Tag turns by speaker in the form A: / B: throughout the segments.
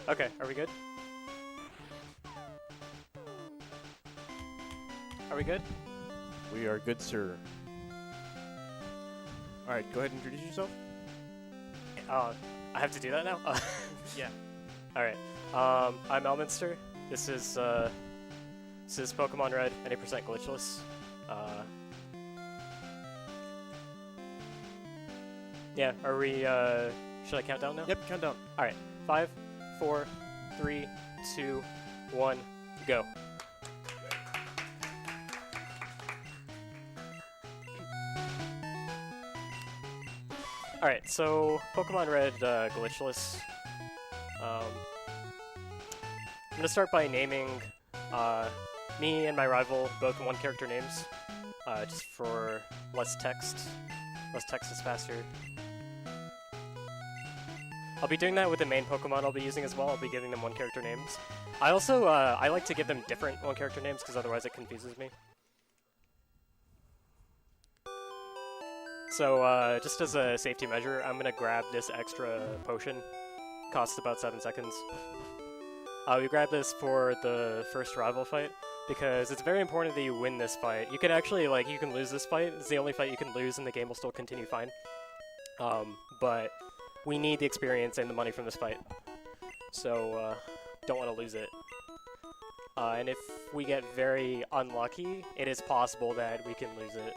A: Okay, are we good? Are we good?
B: We are good, sir. Alright, go ahead and introduce yourself.
A: I have to do that now?
B: Yeah.
A: Alright, I'm Elminster. This is Pokémon Red, any percent glitchless. Yeah, are we, should I count down now?
B: Yep, count down.
A: Alright, 5, 4, 3, 2, 1, go. Alright, so Pokemon Red glitchless. I'm gonna start by naming me and my rival both one character names, just for less text. Less text is faster. I'll be doing that with the main Pokemon I'll be using as well. I'll be giving them one character names. I also I like to give them different one character names because otherwise it confuses me. So, just as a safety measure, I'm gonna grab this extra potion. Costs about 7 seconds. We grab this for the first rival fight, because it's very important that you win this fight. You can actually, you can lose this fight. It's the only fight you can lose and the game will still continue fine. But we need the experience and the money from this fight. So, don't want to lose it. And if we get very unlucky, it is possible that we can lose it.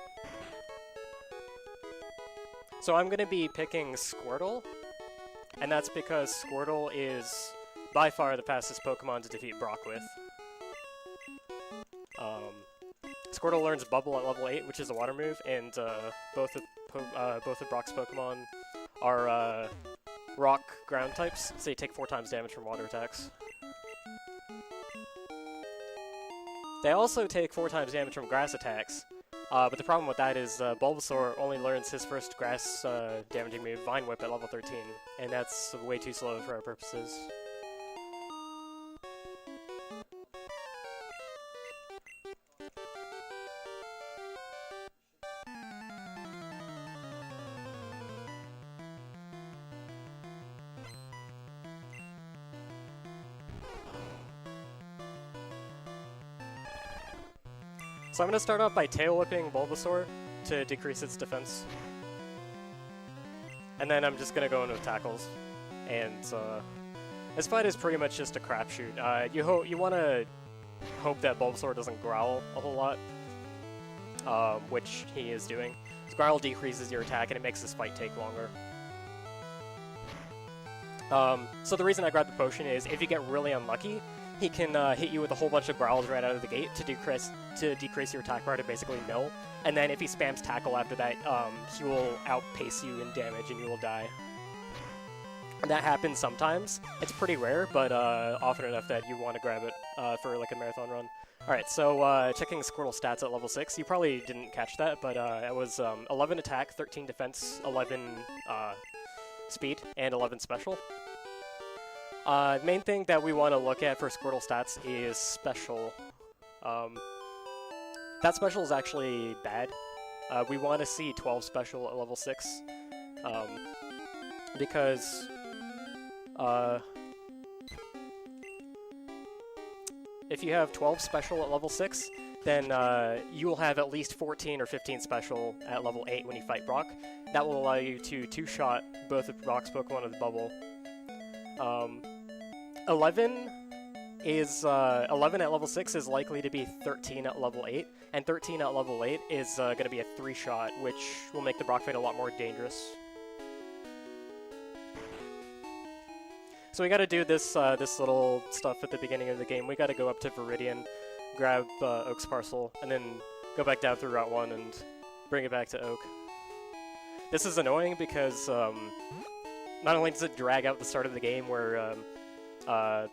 A: So I'm going to be picking Squirtle, and that's because Squirtle is by far the fastest Pokemon to defeat Brock with. Squirtle learns Bubble at level 8, which is a water move, and both of Brock's Pokemon are rock ground types, so they take 4 times damage from water attacks. They also take 4 times damage from grass attacks. But the problem with that is Bulbasaur only learns his first grass damaging move, Vine Whip, at level 13, and that's way too slow for our purposes. So I'm going to start off by tail whipping Bulbasaur to decrease its defense. And then I'm just going to go in with tackles. And this fight is pretty much just a crapshoot. You want to hope that Bulbasaur doesn't growl a whole lot, which he is doing. His growl decreases your attack and it makes this fight take longer. So the reason I grabbed the potion is if you get really unlucky, he can hit you with a whole bunch of growls right out of the gate to decrease your attack bar to basically nil. And then if he spams tackle after that, he will outpace you in damage and you will die. And that happens sometimes. It's pretty rare, but often enough that you want to grab it for like a marathon run. Alright, so checking Squirtle stats at level 6. You probably didn't catch that, but it was 11 attack, 13 defense, 11 speed, and 11 special. The main thing that we want to look at for Squirtle stats is special. That special is actually bad. We want to see 12 special at level 6, because if you have 12 special at level 6, then you will have at least 14 or 15 special at level 8 when you fight Brock. That will allow you to two-shot both of Brock's Pokemon with the bubble. 11 at level 6 is likely to be 13 at level 8, and 13 at level 8 is going to be a 3-shot, which will make the Brock fight a lot more dangerous. So we got to do this this little stuff at the beginning of the game. We got to go up to Viridian, grab Oak's parcel, and then go back down through Route 1 and bring it back to Oak. This is annoying because not only does it drag out the start of the game where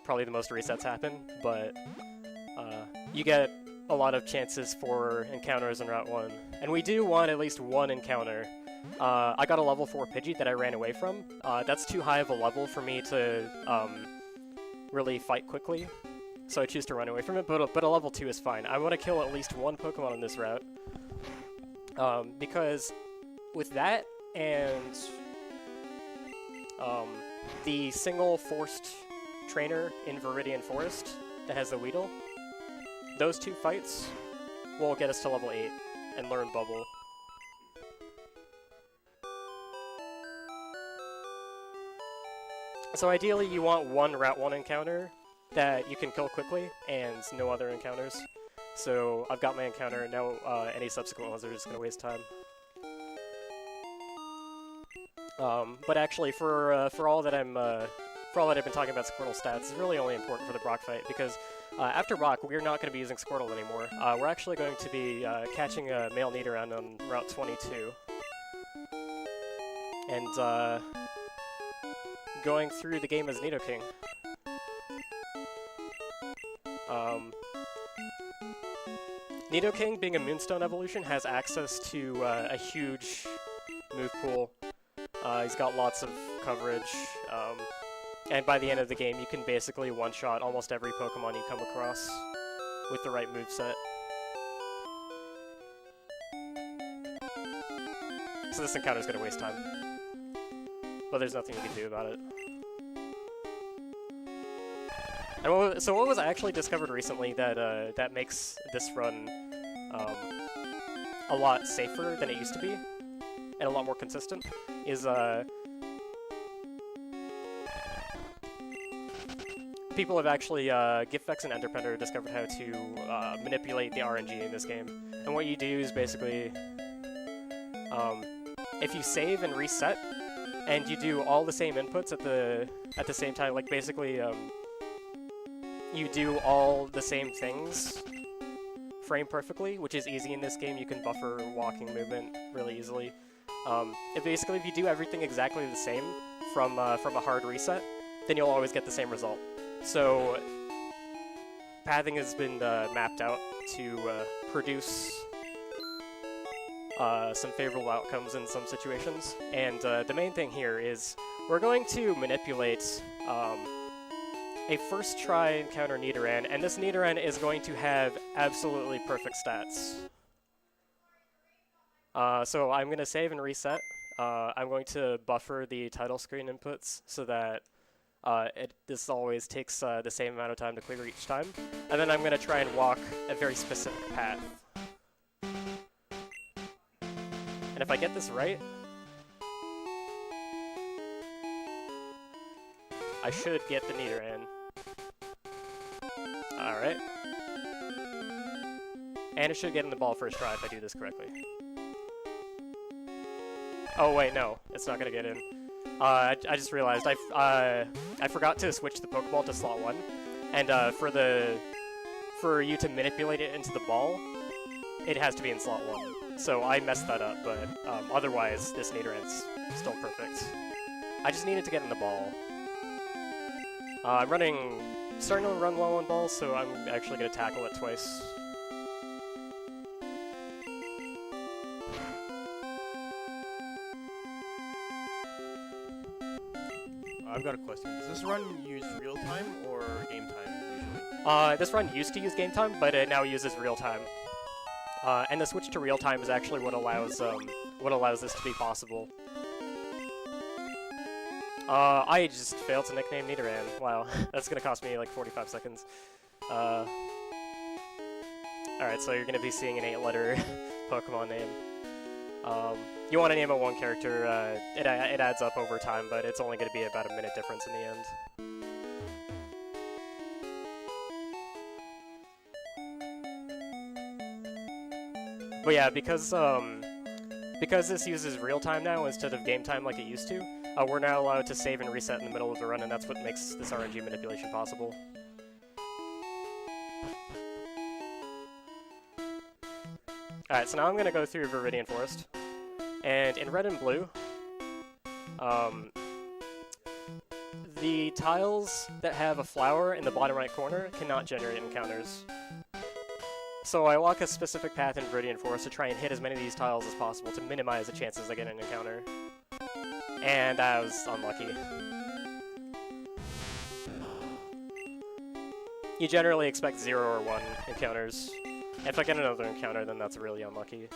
A: probably the most resets happen, but you get a lot of chances for encounters in Route 1. And we do want at least one encounter. I got a level 4 Pidgey that I ran away from. That's too high of a level for me to really fight quickly, so I choose to run away from it, but a level 2 is fine. I want to kill at least one Pokemon on this route, because with that and the single forced trainer in Viridian Forest that has the Weedle. Those 2 fights will get us to level 8 and learn Bubble. So ideally you want one Route 1 encounter that you can kill quickly and no other encounters. So I've got my encounter, now any subsequent ones are just going to waste time. But actually for all that I've been talking about Squirtle stats, it's really only important for the Brock fight, because after Brock, we're not going to be using Squirtle anymore. We're actually going to be catching a male Nidoran on Route 22. And going through the game as Nidoking. Nidoking, being a Moonstone evolution, has access to a huge move pool. He's got lots of coverage, and by the end of the game you can basically one-shot almost every Pokemon you come across with the right moveset. So this encounter's gonna waste time. But there's nothing you can do about it. And so what was actually discovered recently that that makes this run a lot safer than it used to be, and a lot more consistent, is people have actually, Giftvex and Enderpender discovered how to manipulate the RNG in this game. And what you do is basically, if you save and reset, and you do all the same inputs at the same time, like basically, you do all the same things frame perfectly, which is easy in this game. You can buffer walking movement really easily. If you do everything exactly the same from a hard reset, then you'll always get the same result. So pathing has been mapped out to produce some favorable outcomes in some situations. And the main thing here is we're going to manipulate a first try encounter Nidoran, and this Nidoran is going to have absolutely perfect stats. So I'm going to save and reset. I'm going to buffer the title screen inputs so that this always takes the same amount of time to clear each time. And then I'm going to try and walk a very specific path. And if I get this right, I should get the Nidoran. Alright. And it should get in the ball first try if I do this correctly. Oh wait, no, it's not gonna get in. I just realized I forgot to switch the Pokeball to slot 1, and for you to manipulate it into the ball, it has to be in slot 1. So I messed that up, but otherwise this Nidoran's still perfect. I just needed to get in the ball. I'm starting to run low on balls, so I'm actually gonna tackle it twice.
B: I've got a question. Does this run use real time or game time usually?
A: This run used to use game time, but it now uses real time. And the switch to real time is actually what allows this to be possible. I just failed to nickname Nidoran. Wow, that's gonna cost me like 45 seconds. Alright, so you're gonna be seeing an 8-letter Pokemon name. You want to name it one character, it adds up over time, but it's only going to be about a minute difference in the end. But yeah, because this uses real time now instead of game time like it used to, we're now allowed to save and reset in the middle of the run, and that's what makes this RNG manipulation possible. Alright, so now I'm going to go through Viridian Forest. And in red and blue, the tiles that have a flower in the bottom right corner cannot generate encounters. So I walk a specific path in Viridian Forest to try and hit as many of these tiles as possible to minimize the chances I get an encounter. And I was unlucky. You generally expect 0 or 1 encounters. If I get another encounter, then that's really unlucky.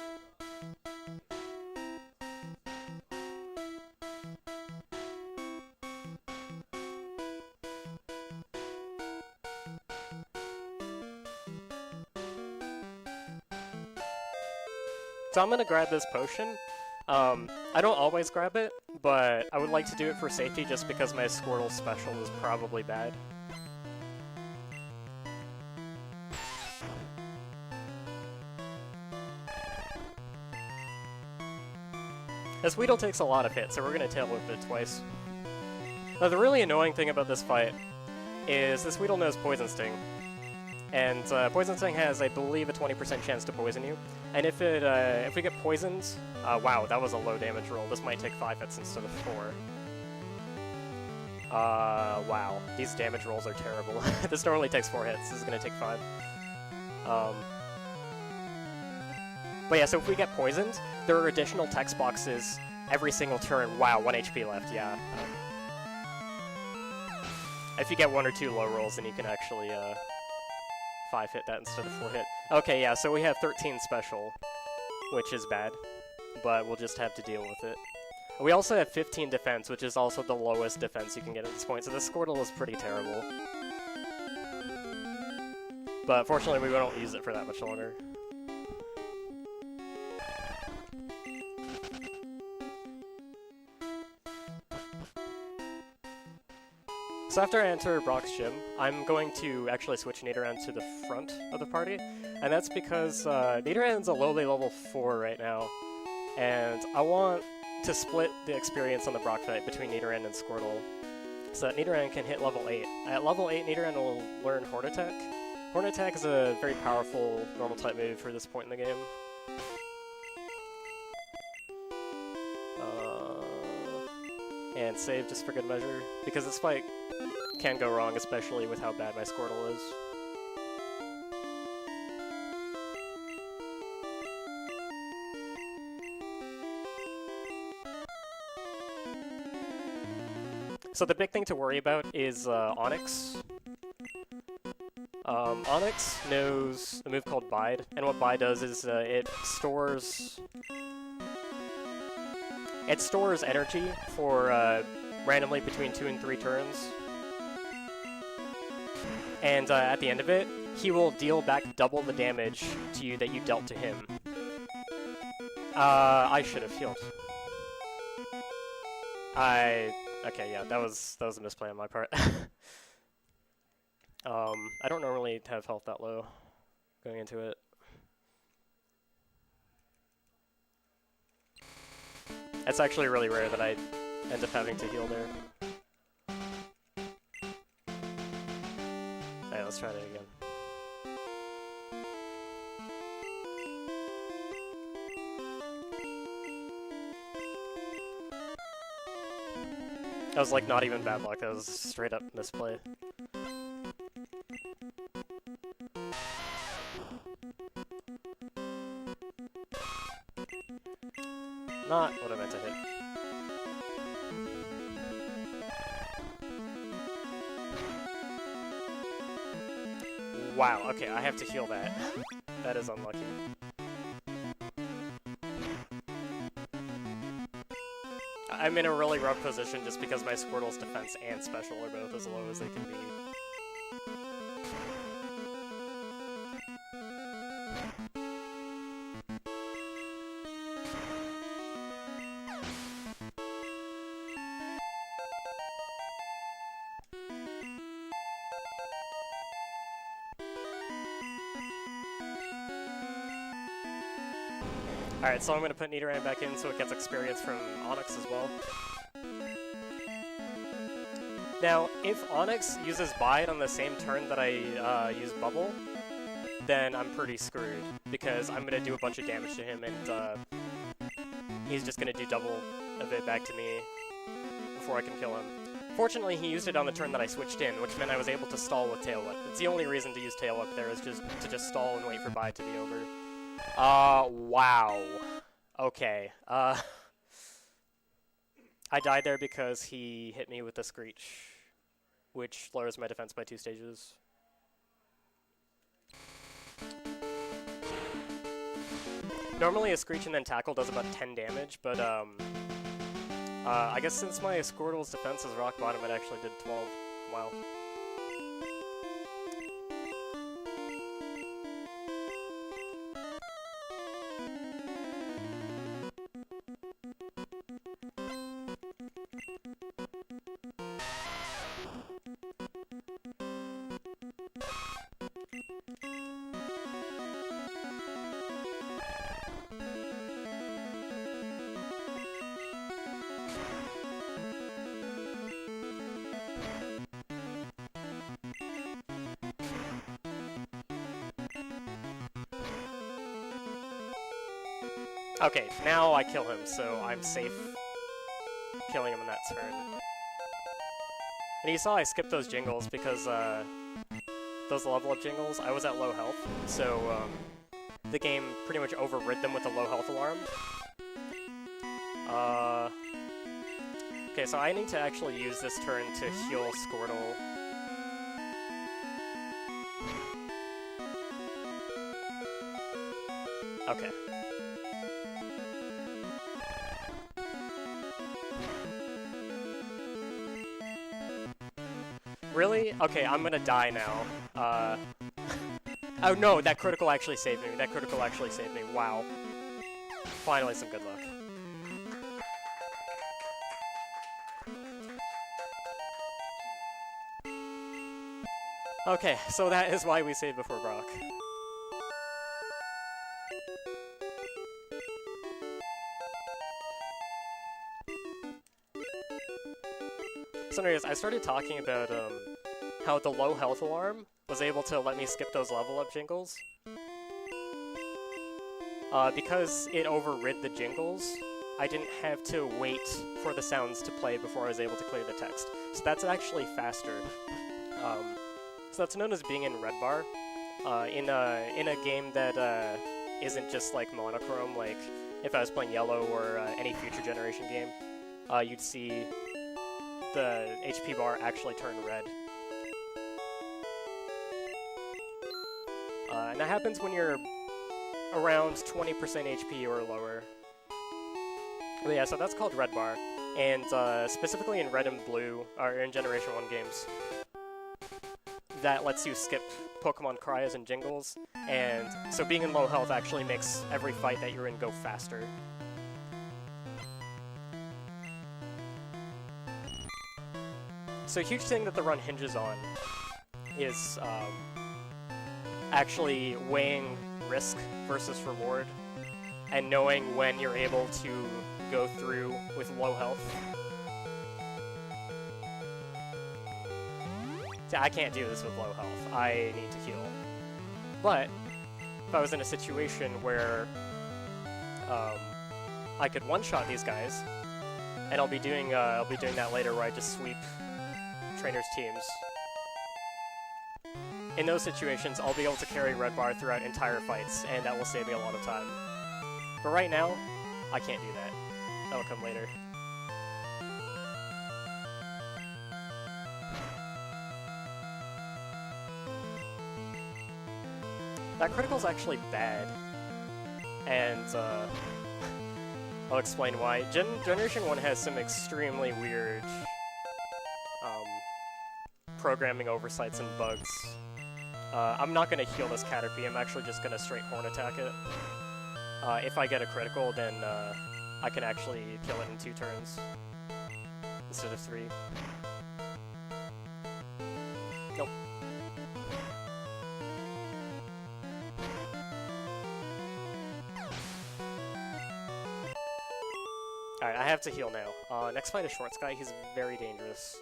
A: So I'm gonna grab this potion. I don't always grab it, but I would like to do it for safety just because my Squirtle special is probably bad. This Weedle takes a lot of hits, so we're gonna tail whip it twice. Now the really annoying thing about this fight is this Weedle knows Poison Sting. And Poison Sting has, I believe, a 20% chance to poison you. And if we get poisoned, wow, that was a low damage roll. This might take 5 hits instead of 4. Wow, these damage rolls are terrible. This normally takes 4 hits. This is gonna take 5. But yeah, so if we get poisoned, there are additional text boxes every single turn. Wow, 1 HP left, yeah. If you get 1 or 2 low rolls, then you can actually 5 hit that instead of 4 hit. Okay, yeah, so we have 13 special, which is bad, but we'll just have to deal with it. We also have 15 defense, which is also the lowest defense you can get at this point, so this Squirtle is pretty terrible. But fortunately, we won't use it for that much longer. So after I enter Brock's gym, I'm going to actually switch Nidoran to the front of the party, and that's because Nidoran's a lowly level 4 right now, and I want to split the experience on the Brock fight between Nidoran and Squirtle, so that Nidoran can hit level 8. At level 8, Nidoran will learn Horn Attack. Horn Attack is a very powerful normal type move for this point in the game. And save just for good measure, because this fight can go wrong, especially with how bad my Squirtle is. So the big thing to worry about is Onyx. Onyx knows a move called Bide, and what Bide does is it stores energy for randomly between 2 and 3 turns. And at the end of it, he will deal back double the damage to you that you dealt to him. I should have healed. Okay, yeah, that was a misplay on my part. I don't normally have health that low going into it. It's actually really rare that I end up having to heal there. Alright, let's try that again. That was like not even bad luck, that was straight up misplay. Not what I meant to hit. Wow, okay, I have to heal that. That is unlucky. I'm in a really rough position just because my Squirtle's defense and special are both as low as they can be. Alright, so I'm going to put Nidoran back in so it gets experience from Onyx as well. Now, if Onyx uses Bide on the same turn that I use Bubble, then I'm pretty screwed, because I'm going to do a bunch of damage to him, and he's just going to do double of it back to me before I can kill him. Fortunately, he used it on the turn that I switched in, which meant I was able to stall with Tail Whip. It's the only reason to use Tail Whip there, is just to stall and wait for Bide to be over. Wow. Okay. I died there because he hit me with the Screech, which lowers my defense by 2 stages. Normally a Screech and then Tackle does about 10 damage, but I guess since my Squirtle's defense is rock bottom, it actually did 12. Wow. Okay, now I kill him, so I'm safe killing him in that turn. And you saw I skipped those jingles because, those level up jingles, I was at low health, so, the game pretty much overrid them with a low health alarm. Okay, so I need to actually use this turn to heal Squirtle. Okay. Really? Okay, I'm gonna die now. Oh no, that critical actually saved me. That critical actually saved me. Wow. Finally some good luck. Okay, so that is why we saved before Brock. So anyways, I started talking about how the low health alarm was able to let me skip those level up jingles. Because it overrid the jingles, I didn't have to wait for the sounds to play before I was able to clear the text. So that's actually faster. So that's known as being in red bar. In a game that isn't just like monochrome, like if I was playing yellow or any future generation game, you'd see the HP bar actually turn red. And that happens when you're around 20% HP or lower. But yeah, so that's called red bar. And specifically in red and blue, or in Generation 1 games, that lets you skip Pokemon cries and jingles. And so being in low health actually makes every fight that you're in go faster. So a huge thing that the run hinges on is actually weighing risk versus reward, and knowing when you're able to go through with low health. See, I can't do this with low health. I need to heal. But if I was in a situation where I could one-shot these guys, and I'll be doing that later, where I just sweep trainers' teams. In those situations, I'll be able to carry red bar throughout entire fights, and that will save me a lot of time. But right now, I can't do that. That'll come later. That critical's actually bad, and I'll explain why. Generation 1 has some extremely weird programming oversights and bugs. I'm not going to heal this Caterpie, I'm actually just going to straight horn attack it. If I get a critical, then I can actually kill it in 2 turns instead of 3. Nope. Alright, I have to heal now. Next fight is Short Sky, he's very dangerous.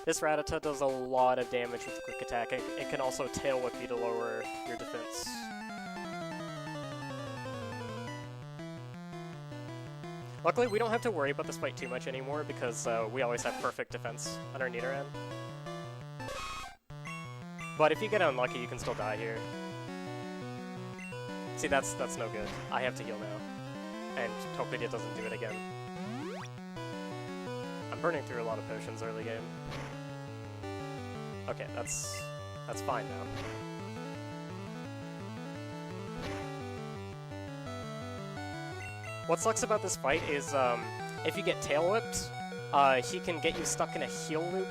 A: This Rattata does a lot of damage with Quick Attack. It can also Tail Whip you to lower your defense. Luckily, we don't have to worry about this fight too much anymore because we always have perfect defense on our Nidoran. But if you get unlucky, you can still die here. See, that's no good. I have to heal now. And hopefully it doesn't do it again. I'm burning through a lot of potions early game. Okay, that's fine now. What sucks about this fight is, if you get tail whipped, he can get you stuck in a heal loop,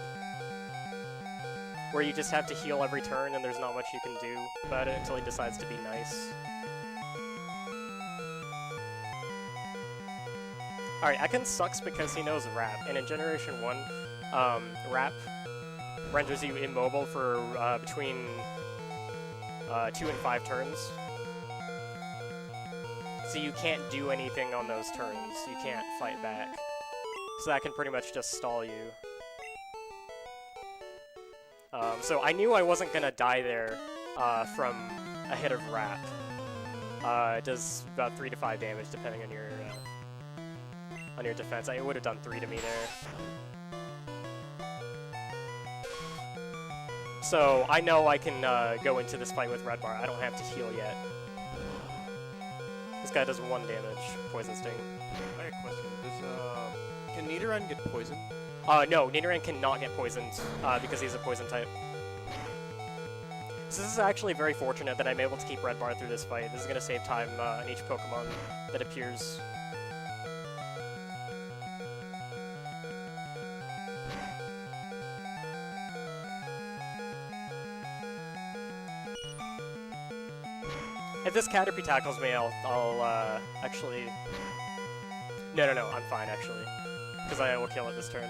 A: where you just have to heal every turn and there's not much you can do about it until he decides to be nice. Alright, Ekans sucks because he knows Wrap, and in Generation 1, Wrap renders you immobile for between 2 and 5 turns. So you can't do anything on those turns. You can't fight back. So that can pretty much just stall you. So I knew I wasn't gonna die there from a hit of Wrap. It does about 3 to 5 damage depending on your defense. I would have done 3 to me there. So I know I can go into this fight with Red Bar. I don't have to heal yet. This guy does 1 damage, Poison Sting.
B: I have a question. Can Nidoran get poisoned?
A: No, Nidoran cannot get poisoned because he's a poison type. So this is actually very fortunate that I'm able to keep Red Bar through this fight. This is going to save time on each Pokemon that appears. If this Caterpie tackles me, I'll actually... No, I'm fine, actually. Because I will kill it this turn.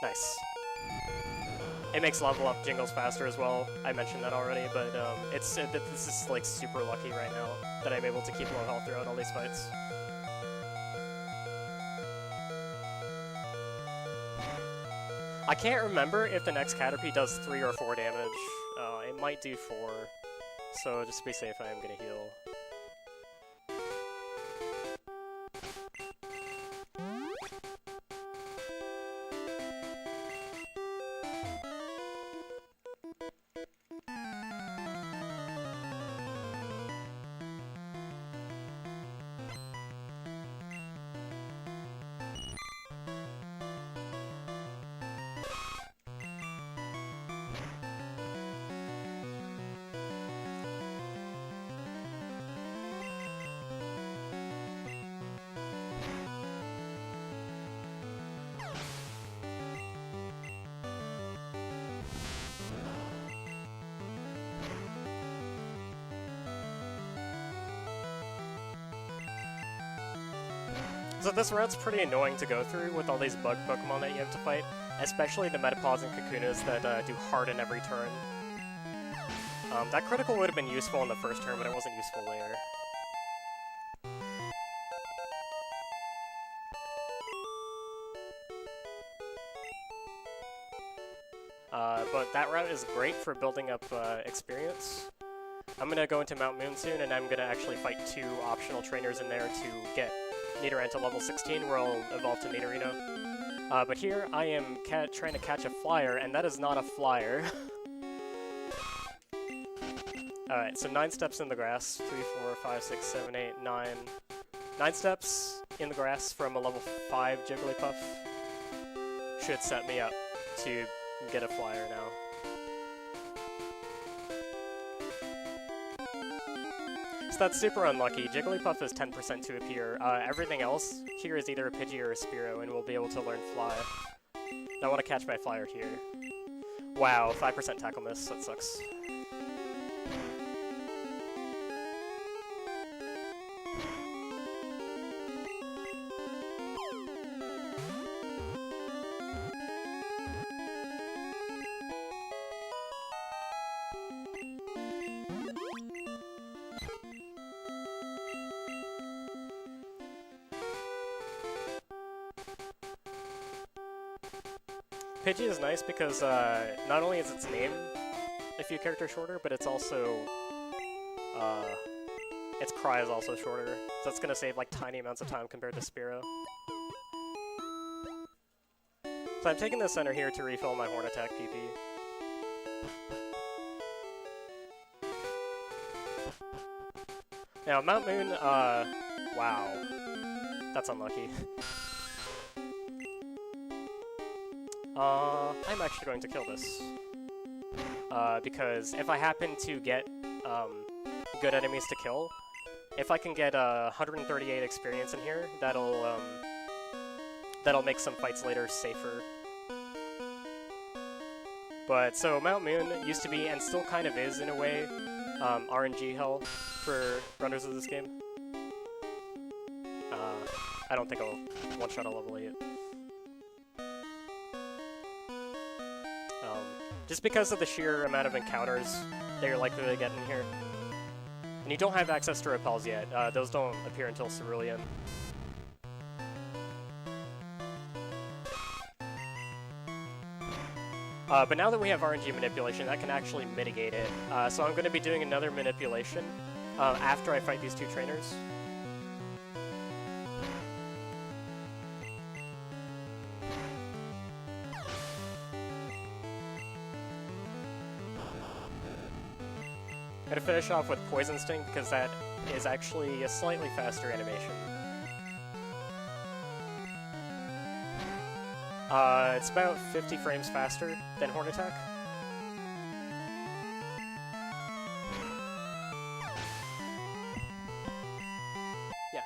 A: Nice. It makes level up Jingles faster as well. I mentioned that already, but this is like super lucky right now that I'm able to keep low health throughout all these fights. I can't remember if the next Caterpie does 3 or 4 damage. It might do 4, so just to be safe, I am gonna heal. So this route's pretty annoying to go through with all these bug Pokemon that you have to fight, especially the Metapods and Kakunas that do harden every turn. That critical would have been useful in the first turn, but it wasn't useful later. But that route is great for building up experience. I'm gonna go into Mount Moon soon, and I'm gonna actually fight 2 optional trainers in there to get Nidoran to level 16, where I'll evolve to Nidorino. But here, I am trying to catch a flyer, and that is not a flyer. Alright, so 9 steps in the grass. 3, 4, 5, 6, 7, 8, 9. 9 steps in the grass from a level 5 Jigglypuff should set me up to get a flyer now. So that's super unlucky. Jigglypuff is 10% to appear. Everything else here is either a Pidgey or a Spearow, and we'll be able to learn Fly. I want to catch my flyer here. Wow, 5% tackle miss. That sucks. Pidgey is nice because not only is its name a few characters shorter, but it's also its cry is also shorter, so that's gonna save like tiny amounts of time compared to Spearow. So I'm taking the center here to refill my Horn Attack PP. Now Mount Moon, wow, that's unlucky. I'm actually going to kill this. Because if I happen to get good enemies to kill, if I can get 138 experience in here, that'll make some fights later safer. But so Mount Moon used to be, and still kind of is in a way, RNG hell for runners of this game. I don't think I'll one-shot a level 8. Just because of the sheer amount of encounters that you're likely to get in here. And you don't have access to repels yet. Those don't appear until Cerulean. But now that we have RNG manipulation, that can actually mitigate it. So I'm going to be doing another manipulation after I fight these two trainers. I'm going to finish off with Poison Sting because that is actually a slightly faster animation. It's about 50 frames faster than Horn Attack. Yeah.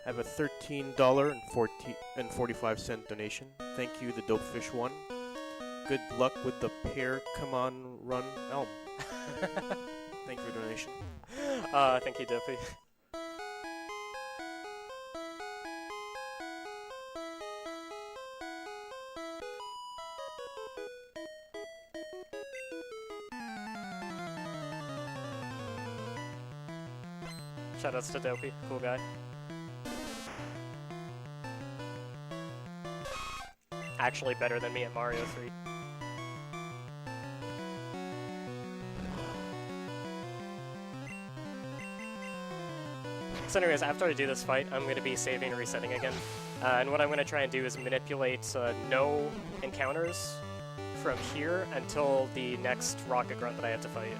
B: I have a $13.45 donation. Thank you, the Dopefish one. Good luck with the pair. Come on, run, Elm. Thank you for your donation.
A: Thank you, Dopey. Shoutouts to Dopey, cool guy. Actually better than me at Mario 3. So anyways, after I do this fight, I'm going to be saving and resetting again. And what I'm going to try and do is manipulate no encounters from here until the next Rocket Grunt that I have to fight.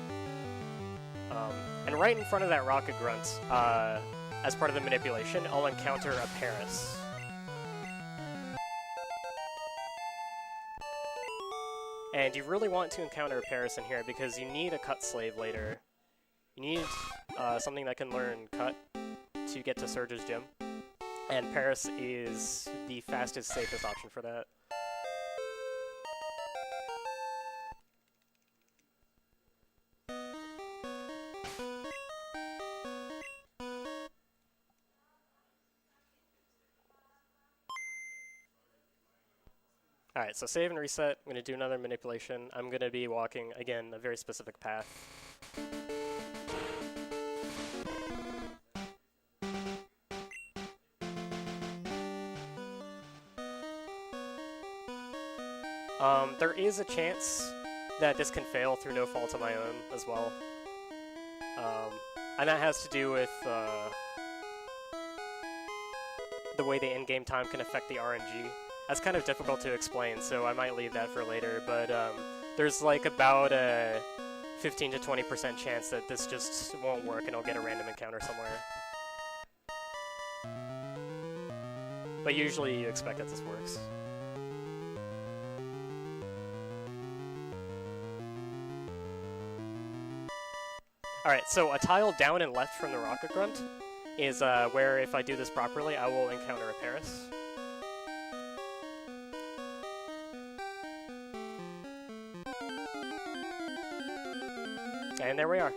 A: And right in front of that Rocket Grunt, as part of the manipulation, I'll encounter a Paris. And you really want to encounter a Paris in here because you need a cut slave later. You need something that can learn cut to get to Surge's gym. And Paris is the fastest, safest option for that. Alright, so save and reset. I'm going to do another manipulation. I'm going to be walking, again, a very specific path. There is a chance that this can fail through no fault of my own as well. And that has to do with the way the in-game time can affect the RNG. That's kind of difficult to explain, so I might leave that for later, but there's like about a 15 to 20% chance that this just won't work and I'll get a random encounter somewhere. But usually you expect that this works. Alright, so a tile down and left from the Rocket Grunt is where, if I do this properly, I will encounter a Paris. And there we are.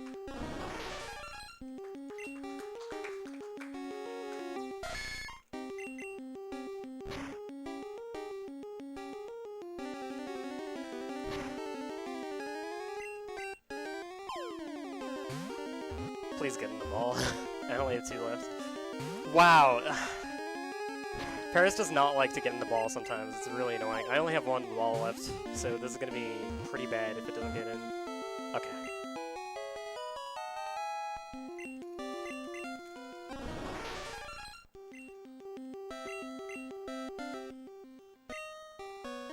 A: Please get in the ball. I only have 2 left. Wow. Paris does not like to get in the ball sometimes. It's really annoying. I only have 1 ball left, so this is going to be pretty bad if it doesn't get in. Okay.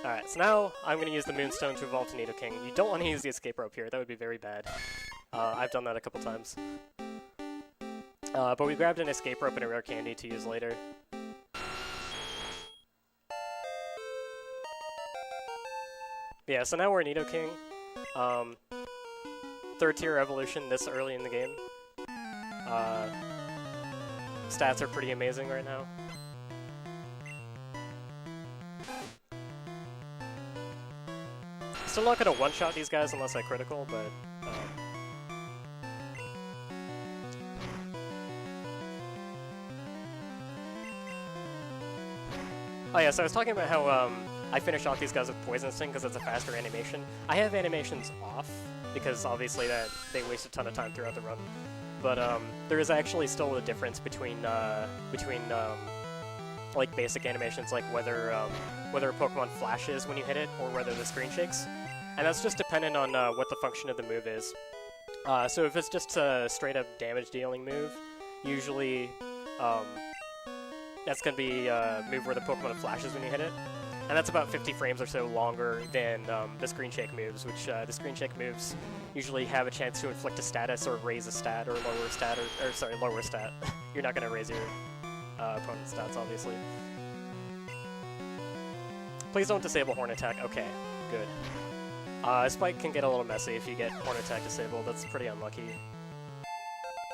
A: Alright, so now I'm going to use the Moonstone to evolve to Nidoking. You don't want to use the escape rope here, that would be very bad. I've done that a couple times. But we grabbed an escape rope and a rare candy to use later. Yeah, so now we're Nidoking. 3rd tier evolution this early in the game. Stats are pretty amazing right now. Still not gonna one-shot these guys unless I critical, but oh yeah, so I was talking about how I finish off these guys with Poison Sting because it's a faster animation. I have animations off because obviously that they waste a ton of time throughout the run. But there is actually still a difference between like basic animations, like whether a Pokemon flashes when you hit it or whether the screen shakes, and that's just dependent on what the function of the move is. So if it's just a straight up damage dealing move, usually that's going to be a move where the Pokemon flashes when you hit it. And that's about 50 frames or so longer than the screen shake moves, which the screen shake moves usually have a chance to inflict a status or raise a stat or lower a stat, or sorry, lower a stat. You're not going to raise your opponent's stats, obviously. Please don't disable Horn Attack. Okay, good. Spike can get a little messy if you get Horn Attack disabled. That's pretty unlucky.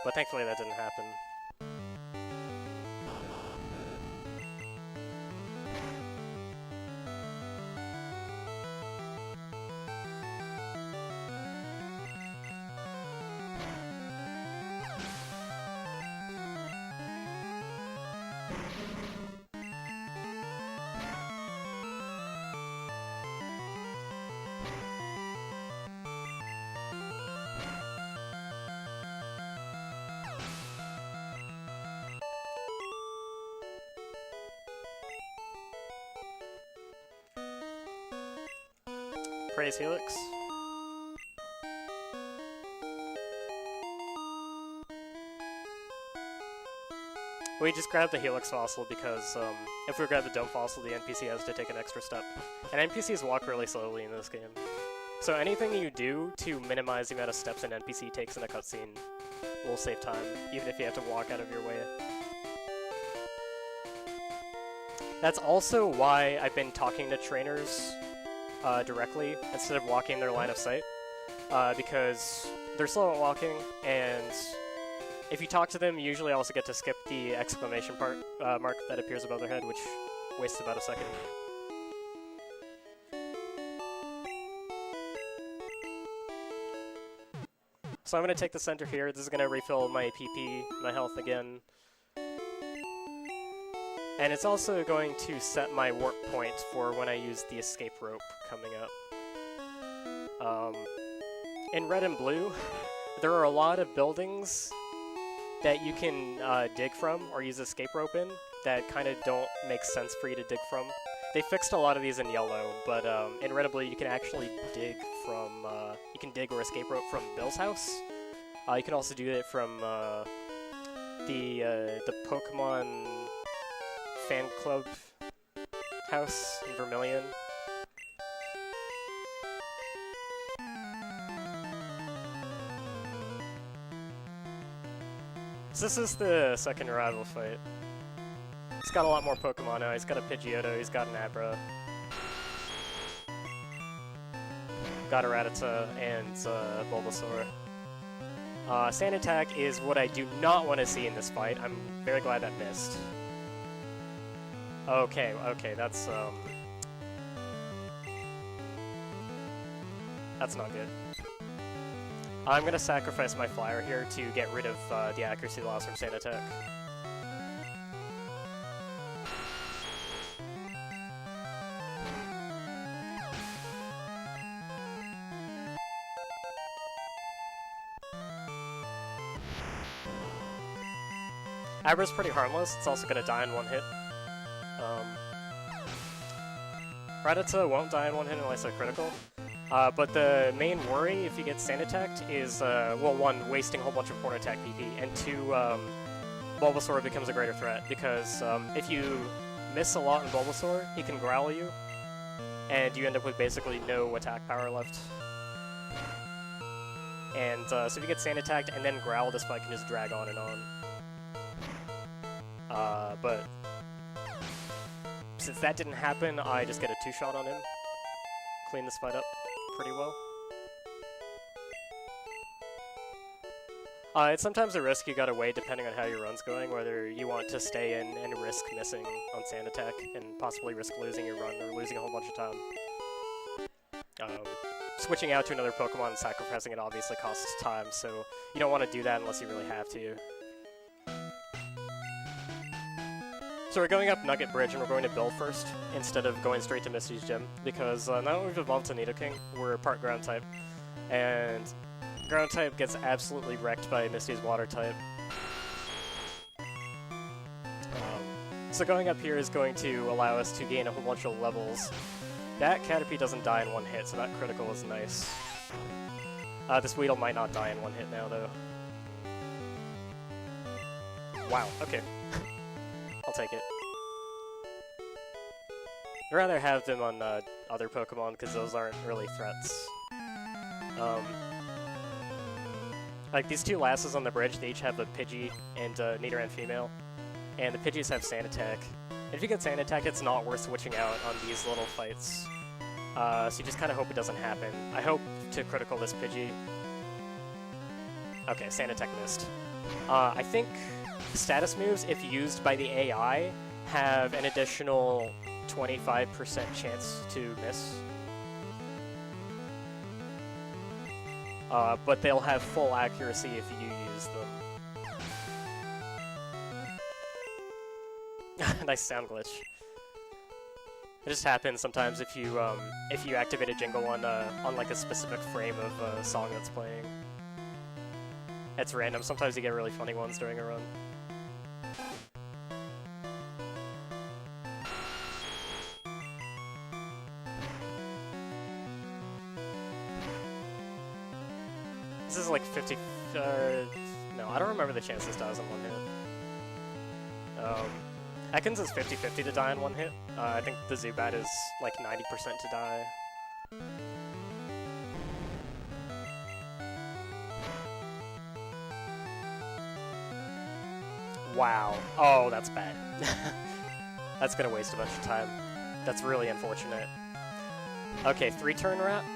A: But thankfully that didn't happen. Praise Helix. We just grabbed the Helix Fossil because if we grab the Dome Fossil, the NPC has to take an extra step. And NPCs walk really slowly in this game. So anything you do to minimize the amount of steps an NPC takes in a cutscene will save time, even if you have to walk out of your way. That's also why I've been talking to trainers directly instead of walking their line of sight, because they're slow at walking, and if you talk to them, you usually also get to skip the exclamation mark that appears above their head, which wastes about a second. So I'm going to take the center here. This is going to refill my PP, my health again. And it's also going to set my warp point for when I use the escape rope coming up. In Red and Blue, there are a lot of buildings that you can dig from or use escape rope in that kind of don't make sense for you to dig from. They fixed a lot of these in Yellow, but in Red and Blue you can actually dig from, you can dig or escape rope from Bill's house. You can also do it from the Pokemon fan club house in Vermilion. So this is the second rival fight. He's got a lot more Pokemon now. He's got a Pidgeotto, he's got an Abra. Got a Rattata and Bulbasaur. Sand Attack is what I do not want to see in this fight. I'm very glad that missed. Okay, that's not good. I'm gonna sacrifice my flyer here to get rid of the accuracy loss from Sand Attack. Abra's pretty harmless. It's also gonna die in one hit. Rattata won't die in one hit unless they're critical. But the main worry if you get Sand Attacked is, well, one, wasting a whole bunch of Horn Attack PP, and two, Bulbasaur becomes a greater threat, because if you miss a lot in Bulbasaur, he can growl you, and you end up with basically no attack power left. And so if you get Sand Attacked and then growl, this fight can just drag on and on. But since that didn't happen, I just get a two-shot on him. Clean this fight up pretty well. It's sometimes a risk you gotta weigh depending on how your run's going, whether you want to stay in and risk missing on Sand Attack and possibly risk losing your run or losing a whole bunch of time. Switching out to another Pokemon and sacrificing it obviously costs time, so you don't want to do that unless you really have to. So we're going up Nugget Bridge, and we're going to Bill first, instead of going straight to Misty's gym, because now that we've evolved to Nidoking, we're part Ground type, and Ground type gets absolutely wrecked by Misty's Water type. So going up here is going to allow us to gain a whole bunch of levels. That Caterpie doesn't die in one hit, so that critical is nice. This Weedle might not die in one hit now, though. Wow, okay. I'll take it. I'd rather have them on other Pokemon, because those aren't really threats. Like, these two lasses on the bridge, they each have a Pidgey and a Nidoran female. And the Pidgeys have Sand Attack. And if you get Sand Attack, it's not worth switching out on these little fights. So you just kind of hope it doesn't happen. I hope to critical this Pidgey. Okay, Sand Attack missed. I think status moves, if used by the AI, have an additional 25% chance to miss. But they'll have full accuracy if you use them. Nice sound glitch. It just happens sometimes if you activate a jingle on like a specific frame of a song that's playing. It's random. Sometimes you get really funny ones during a run. This is like 50... no, I don't remember the chance this dies in one hit. Ekans is 50-50 to die in one hit. I think the Zubat is like 90% to die. Wow. Oh, that's bad. That's gonna waste a bunch of time. That's really unfortunate. Okay, 3-turn wrap?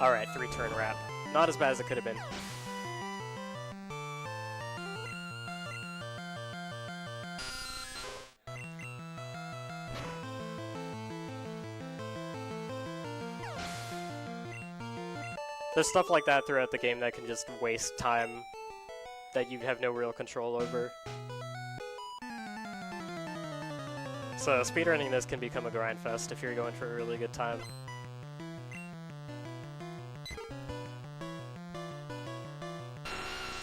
A: Alright, 3-turn wrap. Not as bad as it could have been. There's stuff like that throughout the game that can just waste time that you have no real control over. So speedrunning this can become a grind fest if you're going for a really good time.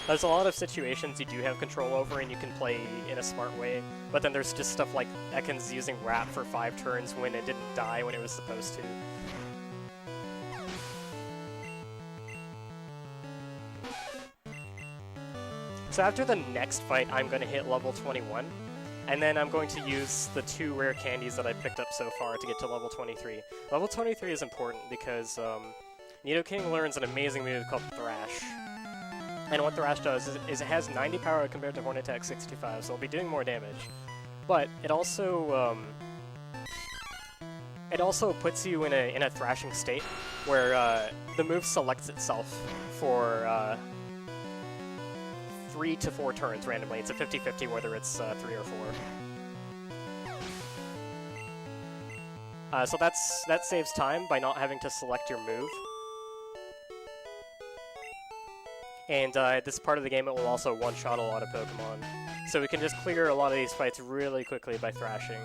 A: There's a lot of situations you do have control over and you can play in a smart way, but then there's just stuff like Ekans using Wrap for 5 turns when it didn't die when it was supposed to. So after the next fight, I'm going to hit level 21, and then I'm going to use the 2 rare candies that I picked up so far to get to level 23. Level 23 is important because Nidoking learns an amazing move called Thrash. And what Thrash does is it has 90 power compared to Horn Attack 65, so it'll be doing more damage. But it also puts you in a thrashing state where the move selects itself for 3 to 4 turns randomly. It's a 50-50 whether it's 3 or 4. So that saves time by not having to select your move. And this part of the game, it will also one-shot a lot of Pokemon. So we can just clear a lot of these fights really quickly by thrashing.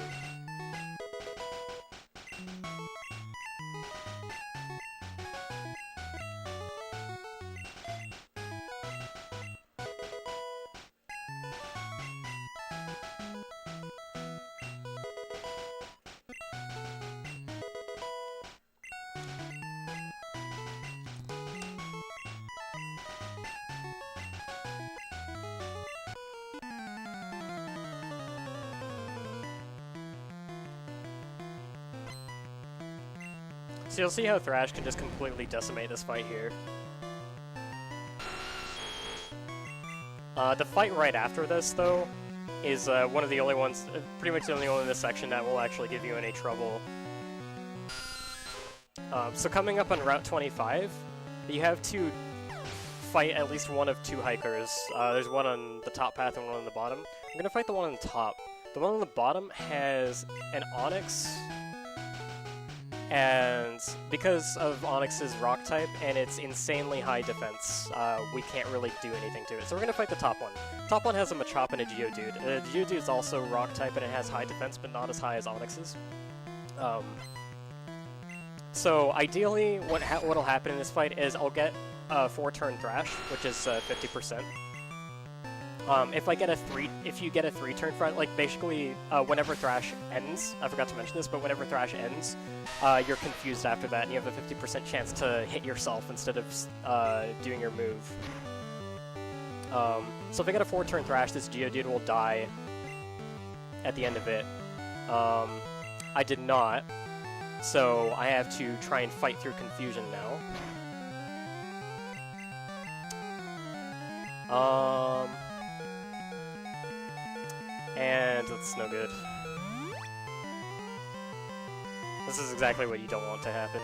A: So you'll see how Thrash can just completely decimate this fight here. The fight right after this, though, is one of the only ones, pretty much the only one in this section that will actually give you any trouble. So coming up on Route 25, you have to fight at least one of 2 hikers. There's one on the top path and one on the bottom. I'm going to fight the one on the top. The one on the bottom has an Onix, and because of Onyx's rock type and its insanely high defense, we can't really do anything to it. So we're going to fight the top one. Top one has a Machop and a Geodude. Geodude is also rock type and it has high defense, but not as high as Onyx's. So ideally, what'll happen in this fight is I'll get a 4-turn Thrash, which is 50%. If you get a 3-turn front, like basically whenever Thrash ends, I forgot to mention this, but whenever Thrash ends, you're confused after that, and you have a 50% chance to hit yourself instead of doing your move. So if I get a 4-turn Thrash, this Geodude will die at the end of it. I did not, so I have to try and fight through confusion now. And that's no good. This is exactly what you don't want to happen.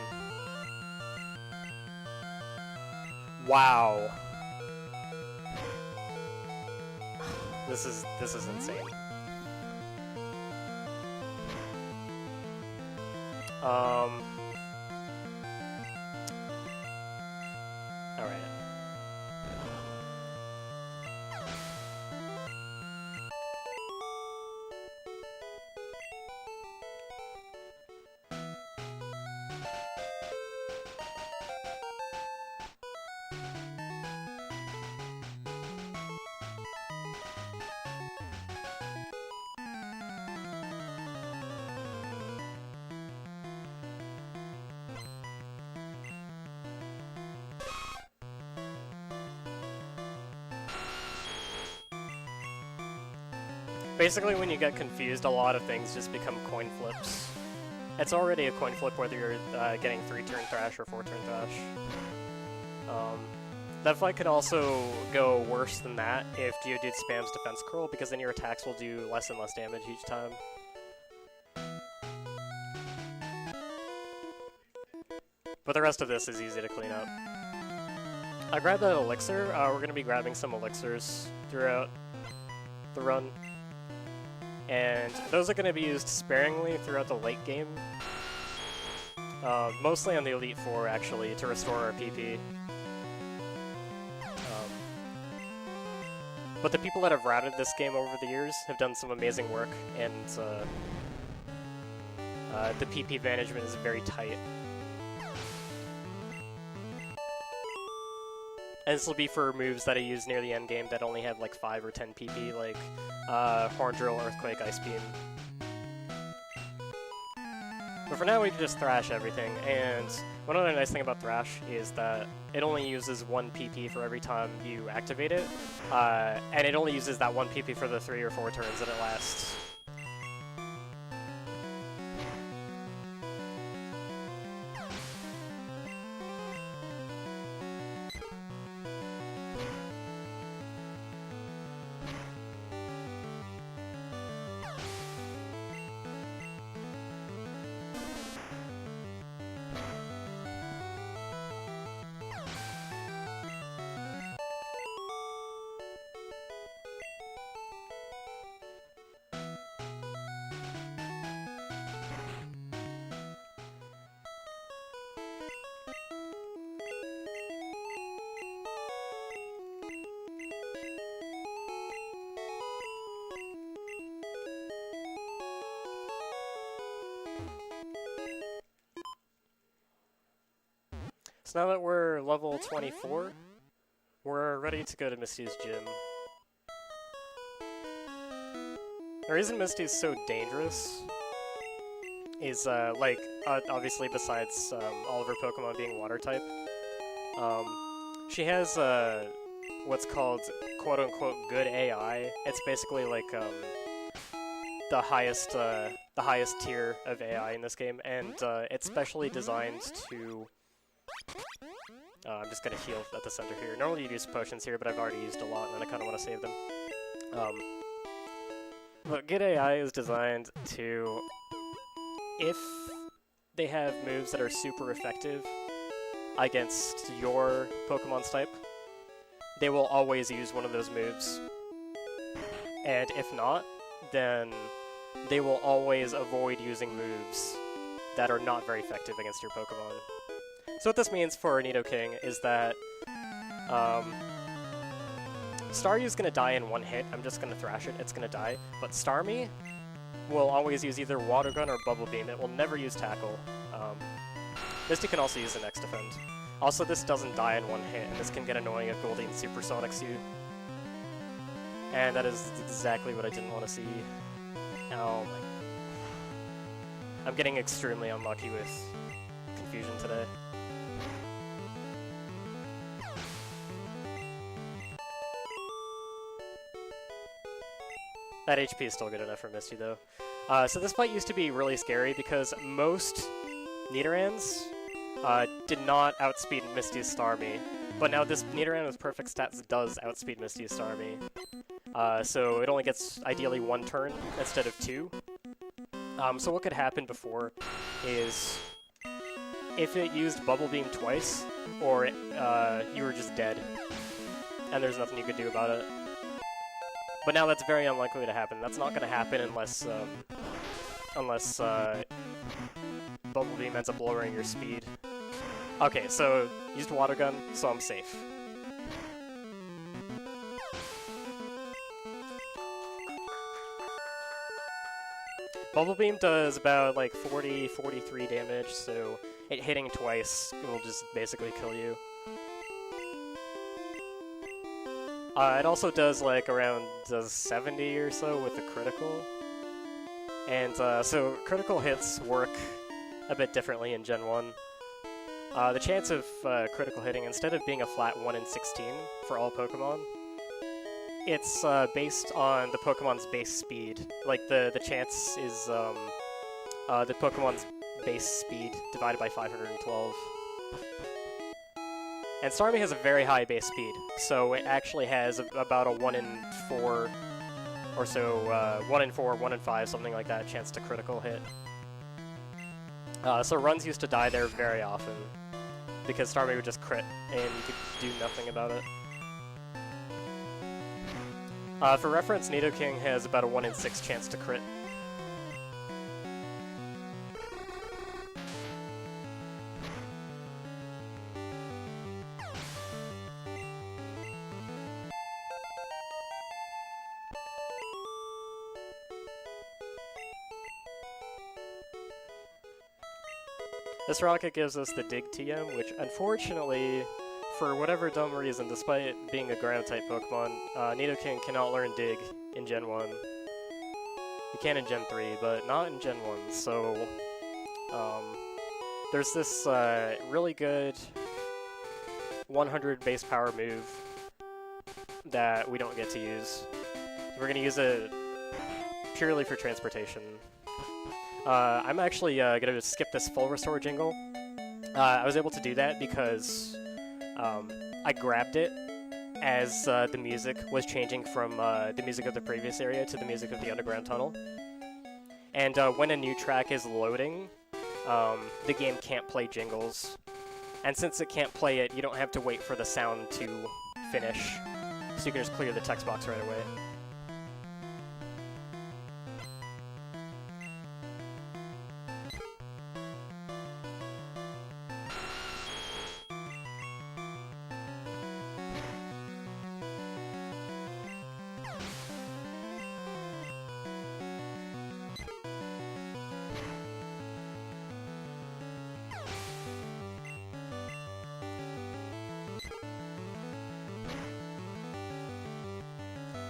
A: Wow. This is insane. All right. Basically, when you get confused, a lot of things just become coin flips. It's already a coin flip whether you're getting 3-turn Thrash or 4-turn Thrash. That fight could also go worse than that if Geodude spams Defense Curl, because then your attacks will do less and less damage each time. But the rest of this is easy to clean up. I grabbed that elixir. We're going to be grabbing some elixirs throughout the run. And those are going to be used sparingly throughout the late game. Mostly on the Elite Four, actually, to restore our PP. But the people that have routed this game over the years have done some amazing work, and the PP management is very tight. And this will be for moves that I use near the end game that only have like 5 or 10 PP, like Horn Drill, Earthquake, Ice Beam. But for now we can just Thrash everything, and one other nice thing about Thrash is that it only uses 1 PP for every time you activate it, and it only uses that 1 PP for the 3 or 4 turns that it lasts. So now that we're level 24, we're ready to go to Misty's gym. The reason Misty's so dangerous is, obviously besides all of her Pokemon being water-type, she has what's called quote-unquote good AI. It's basically like the highest tier of AI in this game, and it's specially designed to... I'm just gonna heal at the center here. Normally you'd use potions here, but I've already used a lot, and I kind of want to save them. But Good AI is designed to, if they have moves that are super effective against your Pokemon's type, they will always use one of those moves. And if not, then they will always avoid using moves that are not very effective against your Pokemon. So what this means for Nidoking is that Staryu's gonna die in one hit. I'm just gonna Thrash it, it's gonna die. But Starmie will always use either Water Gun or Bubble Beam. It will never use Tackle. Misty can also use the Next Defend. Also, this doesn't die in one hit, and this can get annoying if Goldeen Supersonics you. And that is exactly what I didn't want to see. Oh my... I'm getting extremely unlucky with confusion today. That HP is still good enough for Misty, though. So this fight used to be really scary because most Nidorans did not outspeed Misty's Starmie. But now this Nidoran with perfect stats does outspeed Misty's Starmie. So it only gets, ideally, 1 turn instead of 2. So what could happen before is if it used Bubble Beam twice, or you were just dead, and there's nothing you could do about it. But now that's very unlikely to happen. That's not going to happen unless Bubble Beam ends up lowering your speed. Okay, so used Water Gun, so I'm safe. Bubble Beam does about like 43 damage, so it hitting twice will just basically kill you. It also does like around 70 or so with a critical. And so critical hits work a bit differently in Gen 1. The chance of critical hitting, instead of being a flat 1 in 16 for all Pokemon, it's based on the Pokemon's base speed. Like the chance is the Pokemon's base speed divided by 512. And Starmie has a very high base speed, so it actually has about a 1 in 4 or so, 1 in 4, 1 in 5, something like that, chance to critical hit. So runs used to die there very often, because Starmie would just crit, and you could do nothing about it. For reference, Nidoking has about a 1 in 6 chance to crit. This rocket gives us the Dig TM, which unfortunately, for whatever dumb reason, despite it being a ground-type Pokemon, Nidoking cannot learn Dig in Gen 1. He can in Gen 3, but not in Gen 1, so there's this really good 100 base power move that we don't get to use. We're going to use it purely for transportation. I'm actually going to skip this full restore jingle. I was able to do that because I grabbed it as the music was changing from the music of the previous area to the music of the underground tunnel. And when a new track is loading, the game can't play jingles. And since it can't play it, you don't have to wait for the sound to finish. So you can just clear the text box right away.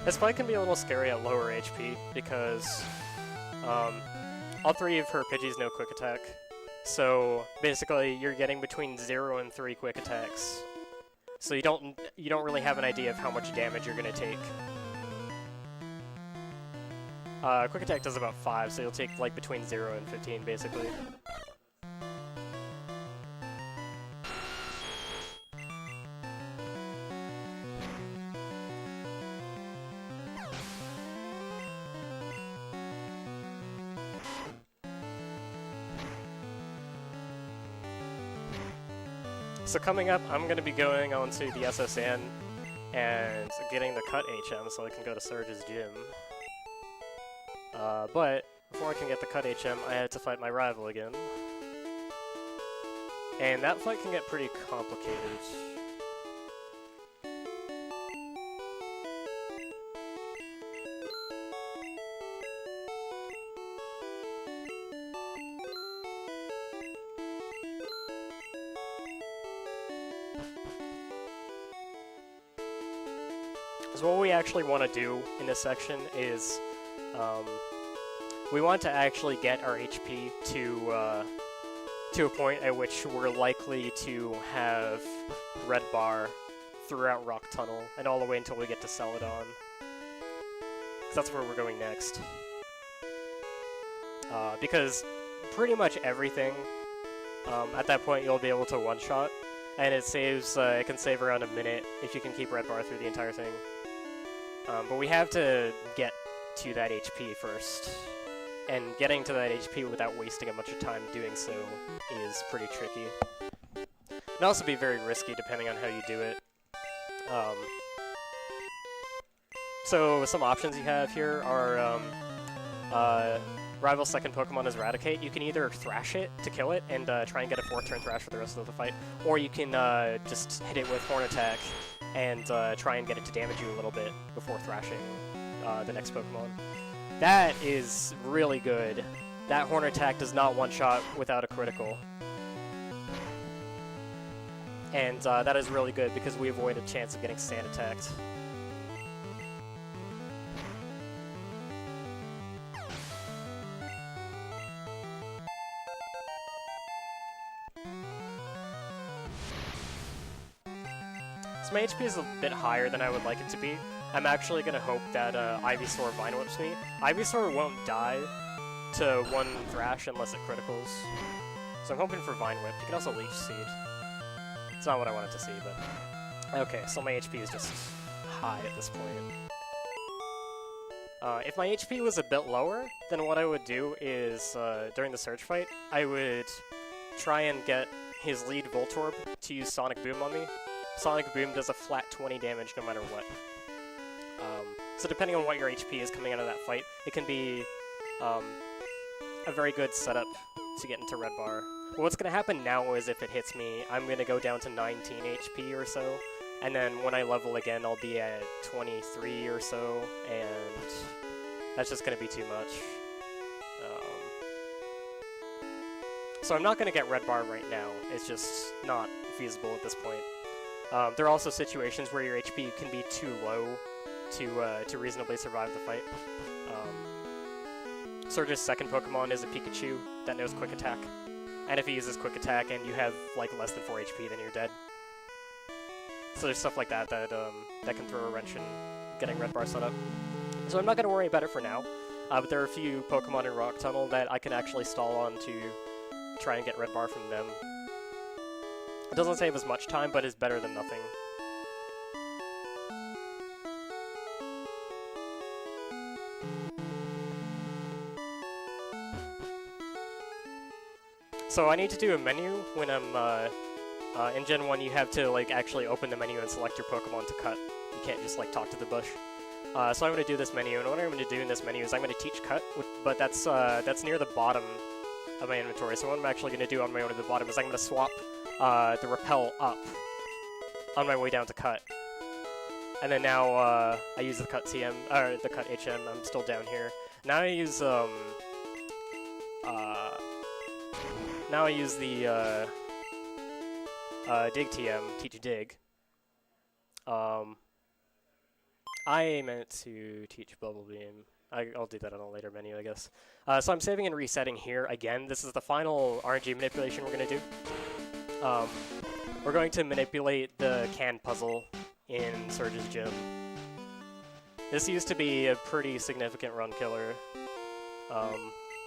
A: This fight can be a little scary at lower HP because all 3 of her Pidgeys know Quick Attack. So basically, you're getting between 0 and 3 Quick Attacks. So you don't really have an idea of how much damage you're gonna take. Quick Attack does about 5, so you'll take like between 0 and 15 basically. So coming up, I'm going to be going onto the SSN and getting the cut HM so I can go to Surge's gym. But before I can get the cut HM, I had to fight my rival again. And that fight can get pretty complicated. So what we actually want to do in this section is we want to actually get our HP to a point at which we're likely to have red bar throughout Rock Tunnel and all the way until we get to Celadon. Because that's where we're going next. Because pretty much everything at that point you'll be able to one-shot, and it saves. It can save around a minute if you can keep red bar through the entire thing. But we have to get to that HP first, and getting to that HP without wasting a bunch of time doing so is pretty tricky. It can also be very risky depending on how you do it. So some options you have here are Rival's second Pokemon is Eradicate. You can either thrash it to kill it and try and get a 4th-turn thrash for the rest of the fight, or you can just hit it with Horn Attack and try and get it to damage you a little bit before thrashing the next Pokemon. That is really good. That Horn Attack does not one-shot without a critical. And that is really good because we avoid a chance of getting Sand attacked. So my HP is a bit higher than I would like it to be. I'm actually going to hope that Ivysaur Vine Whips me. Ivysaur won't die to 1 Thrash unless it criticals. So I'm hoping for Vine Whip. You can also Leech Seed. It's not what I wanted to see, but... Okay, so my HP is just high at this point. If my HP was a bit lower, then what I would do is, during the Surge fight, I would try and get his lead Voltorb to use Sonic Boom on me. Sonic Boom does a flat 20 damage no matter what. So depending on what your HP is coming out of that fight, it can be a very good setup to get into red bar. But what's going to happen now is if it hits me, I'm going to go down to 19 HP or so, and then when I level again, I'll be at 23 or so, and that's just going to be too much. So I'm not going to get red bar right now. It's just not feasible at this point. There are also situations where your HP can be too low to reasonably survive the fight. Surge's second Pokemon is a Pikachu that knows Quick Attack. And if he uses Quick Attack and you have like less than 4 HP, then you're dead. So there's stuff like that that can throw a wrench in getting red bar set up. So I'm not going to worry about it for now. But there are a few Pokemon in Rock Tunnel that I can actually stall on to try and get red bar from them. It doesn't save as much time, but is better than nothing. So I need to do a menu when I'm, in Gen 1 you have to, like, actually open the menu and select your Pokemon to cut. You can't just, like, talk to the bush. So I'm going to do this menu, and what I'm going to do in this menu is I'm going to teach cut, but that's near the bottom of my inventory. So what I'm actually going to do on my way to the bottom is I'm going to swap the repel up on my way down to cut. And then now I use the cut TM, or the cut HM, I'm still down here. Now I use the dig TM, teach dig. I meant to teach Bubble Beam. I'll do that on a later menu, I guess. So I'm saving and resetting here again. This is the final RNG manipulation we're going to do. We're going to manipulate the can puzzle in Surge's gym. This used to be a pretty significant run killer,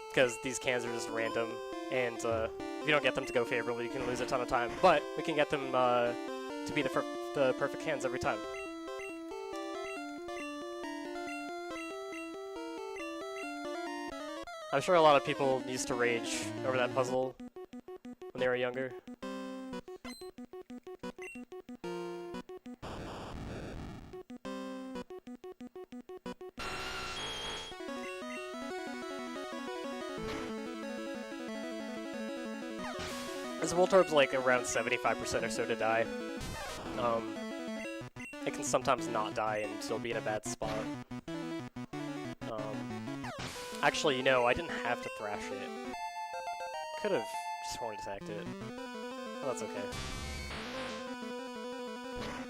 A: because these cans are just random, and if you don't get them to go favorably, you can lose a ton of time. But we can get them to be the perfect cans every time. I'm sure a lot of people used to rage over that puzzle when they were younger. This Voltorb's like around 75% or so to die. It can sometimes not die and still be in a bad spot. Actually, you know, I didn't have to thrash it. Could have just horn attacked it. Well, that's okay.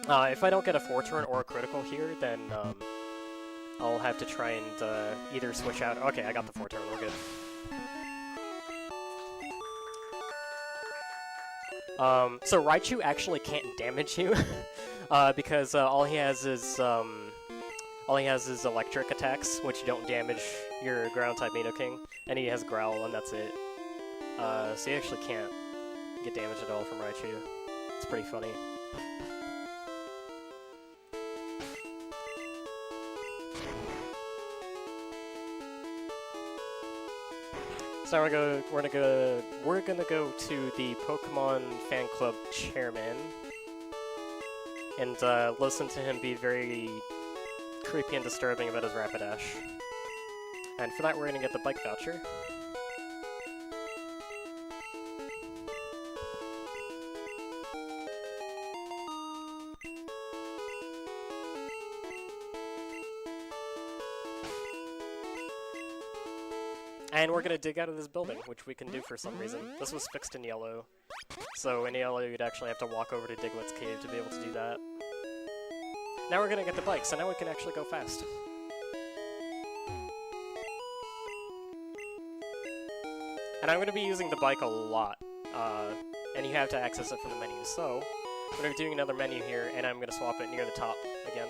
A: If I don't get a 4-turn or a critical here, then I'll have to try and either switch out. Okay, I got the 4-turn. We're good. So Raichu actually can't damage you because all he has is electric attacks, which don't damage your ground-type Nidoking, and he has Growl, and that's it. So you actually can't get damage at all from Raichu. It's pretty funny. So now we're gonna go to the Pokemon fan club chairman and listen to him be very creepy and disturbing about his Rapidash. And for that, we're gonna get the bike voucher. And we're gonna dig out of this building, which we can do for some reason. This was fixed in yellow, so in yellow you'd actually have to walk over to Diglett's cave to be able to do that. Now we're gonna get the bike, so now we can actually go fast. And I'm gonna be using the bike a lot, and you have to access it from the menu. So we're gonna be doing another menu here, and I'm gonna swap it near the top again.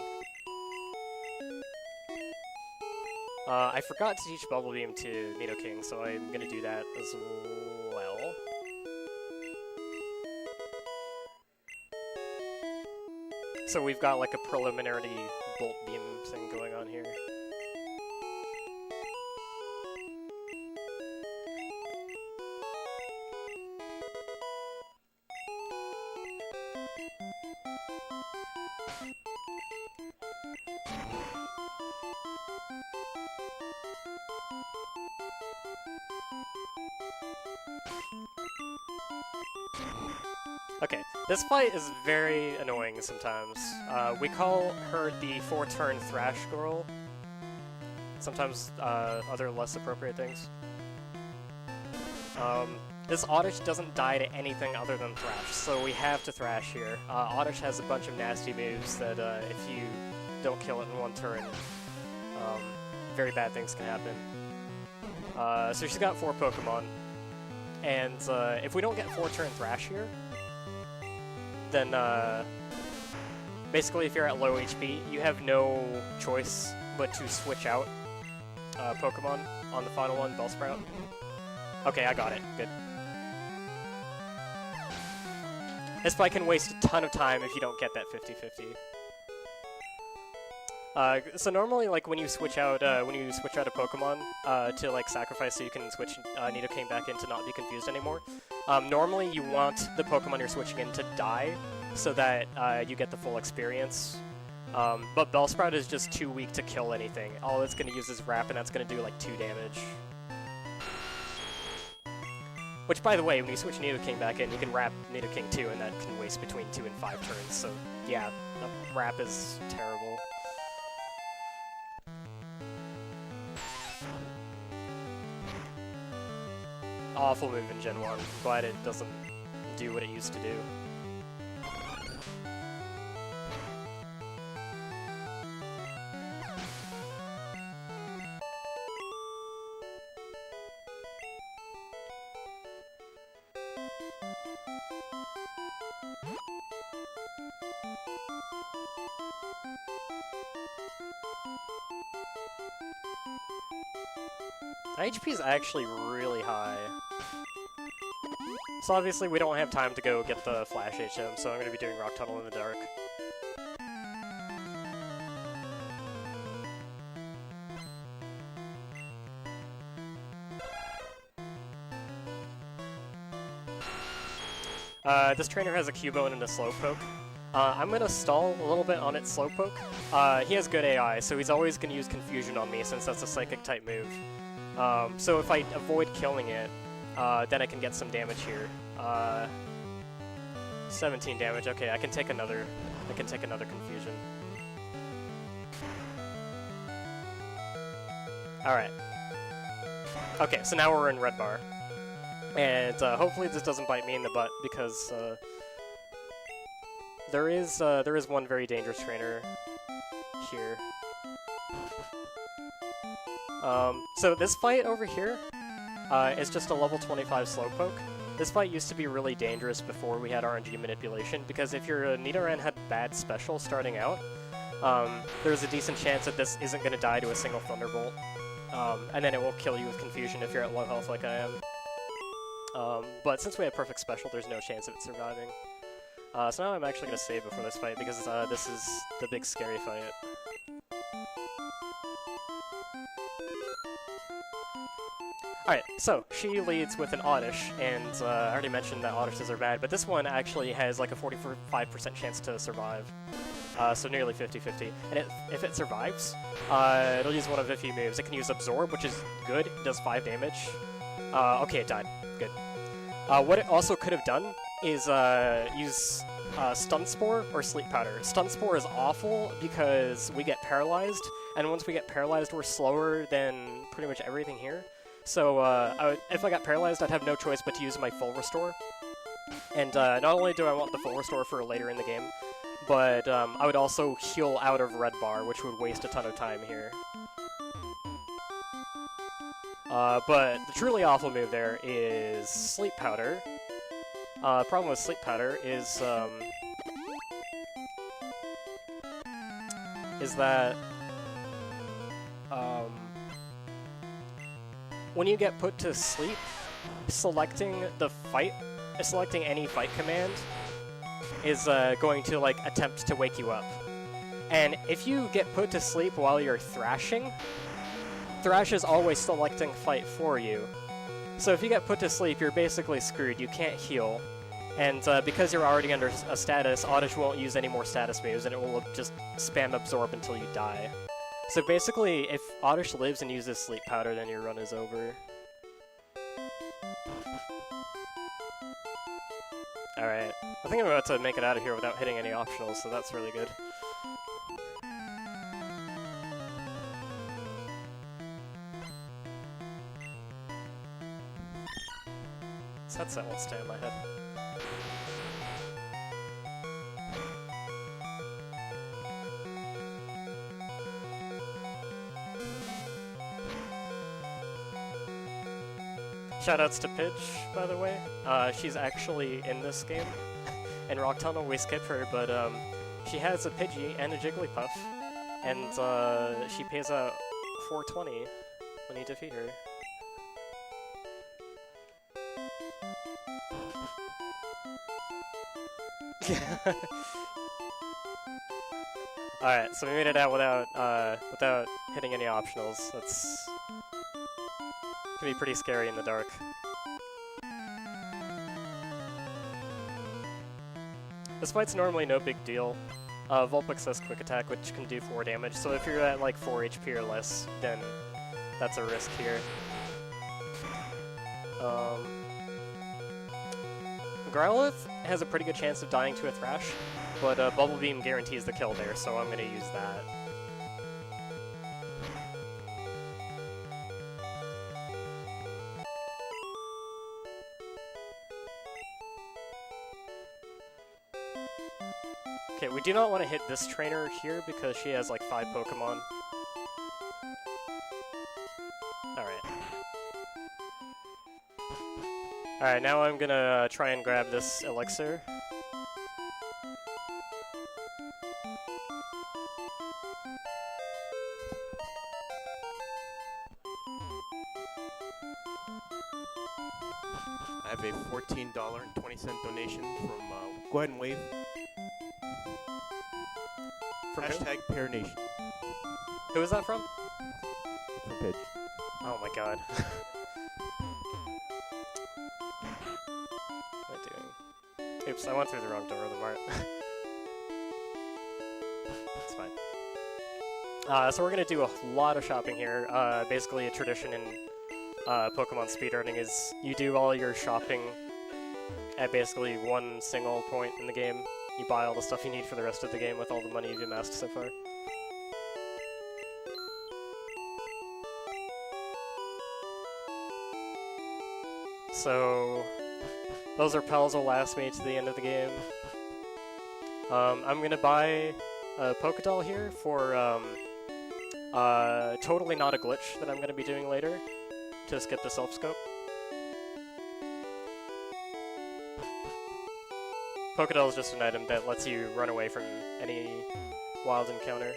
A: I forgot to teach Bubble Beam to Nidoking, so I'm gonna do that as well. So we've got like a preliminary Bolt Beam thing going on here. Okay, this fight is very annoying sometimes. We call her the 4-turn Thrash Girl. Sometimes other less appropriate things. This Oddish doesn't die to anything other than Thrash, so we have to Thrash here. Oddish has a bunch of nasty moves that if you don't kill it in one turn, very bad things can happen. So she's got 4 Pokemon, and if we don't get 4-turn Thrash here, then basically if you're at low HP, you have no choice but to switch out Pokemon on the final one, Bellsprout. Okay, I got it. Good. This fight can waste a ton of time if you don't get that 50-50. So normally, like when you switch out a Pokemon to like sacrifice so you can switch Nidoking back in to not be confused anymore. Normally, you want the Pokemon you're switching in to die so that you get the full experience. But Bellsprout is just too weak to kill anything. All it's going to use is Wrap, and that's going to do like 2 damage. Which, by the way, when you switch Nidoking back in, you can Wrap Nidoking too, and that can waste between 2 and 5 turns. So yeah, Wrap is terrible. Awful move in Gen 1. I'm glad it doesn't do what it used to do. My HP is actually really high. So obviously we don't have time to go get the Flash HM, so I'm going to be doing Rock Tunnel in the dark. This trainer has a Cubone and a Slowpoke. I'm going to stall a little bit on its Slowpoke. He has good AI, so he's always going to use Confusion on me since that's a Psychic-type move. So if I avoid killing it, then I can get some damage here. 17 damage. Okay, I can take another Confusion. All right. Okay, so now we're in Red Bar, and hopefully this doesn't bite me in the butt because there is one very dangerous trainer here. So this fight over here is just a level 25 Slowpoke. This fight used to be really dangerous before we had RNG manipulation, because if your Nidoran had bad special starting out, there's a decent chance that this isn't going to die to a single Thunderbolt, and then it will kill you with Confusion if you're at low health like I am. But since we have perfect special, there's no chance of it surviving. So now I'm actually going to save before this fight, because this is the big scary fight. Alright, so she leads with an Oddish, and I already mentioned that Oddishes are bad, but this one actually has like a 45% chance to survive. So nearly 50-50. And if it survives, it'll use one of a few moves. It can use Absorb, which is good. It does 5 damage. Okay, it died. Good. What it also could have done is use Stun Spore or Sleep Powder. Stun Spore is awful because we get paralyzed, and once we get paralyzed, we're slower than pretty much everything here. So if I got paralyzed, I'd have no choice but to use my full restore. And not only do I want the full restore for later in the game, but I would also heal out of red bar, which would waste a ton of time here. But the truly awful move there is Sleep Powder. Problem with Sleep Powder is that when you get put to sleep, selecting any fight command is going to like attempt to wake you up. And if you get put to sleep while you're thrashing, Thrash is always selecting fight for you. So if you get put to sleep, you're basically screwed. You can't heal. And because you're already under a status, Oddish won't use any more status moves, and it will just spam Absorb until you die. So basically, if Oddish lives and uses Sleep Powder, then your run is over. Alright, I think I'm about to make it out of here without hitting any optionals, so that's really good. This headset won't stay in my head. Shoutouts to Pidge, by the way. She's actually in this game. In Rock Tunnel, we skip her, but she has a Pidgey and a Jigglypuff, and she pays out 420 when you defeat her. Alright, so we made it out without hitting any optionals. That's can be pretty scary in the dark. This fight's normally no big deal. Vulpix has Quick Attack, which can do 4 damage, so if you're at like 4 HP or less, then that's a risk here. Growlithe has a pretty good chance of dying to a Thrash, but Bubble Beam guarantees the kill there, so I'm going to use that. Okay, we do not want to hit this trainer here because she has like 5 Pokemon. Alright. Alright, now I'm gonna try and grab this elixir.
B: I have a $14.20 donation from go ahead and wave.
A: From
B: Hashtag Pear Nation.
A: Who is that from?
B: From Pidge.
A: Oh my god. What am I doing? Oops, I went through the wrong door of the mart. It's fine. So we're gonna do a lot of shopping here. Basically a tradition in Pokemon speedrunning is you do all your shopping at basically one single point in the game. You buy all the stuff you need for the rest of the game with all the money you've amassed so far. So those repels will last me to the end of the game. I'm gonna buy a Pokédoll here for totally not a glitch that I'm gonna be doing later to skip the self-scope. Pokédoll is just an item that lets you run away from any wild encounter.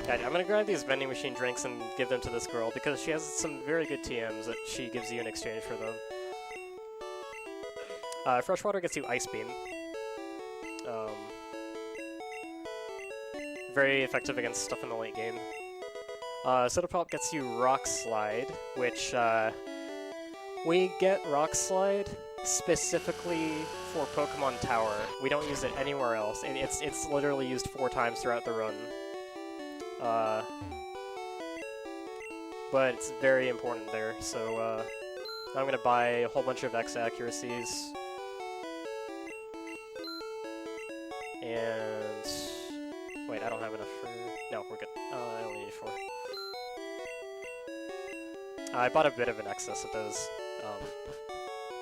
A: Yeah, I'm gonna grab these vending machine drinks and give them to this girl because she has some very good TMs that she gives you in exchange for them. Freshwater gets you Ice Beam. Very effective against stuff in the late game. Soda Pop gets you Rock Slide, which we get Rock Slide specifically for Pokemon Tower. We don't use it anywhere else, and it's literally used 4 times throughout the run. But it's very important there, so I'm gonna buy a whole bunch of X accuracies. And wait, I don't have enough for... No, we're good. I only need 4. I bought a bit of an excess of those,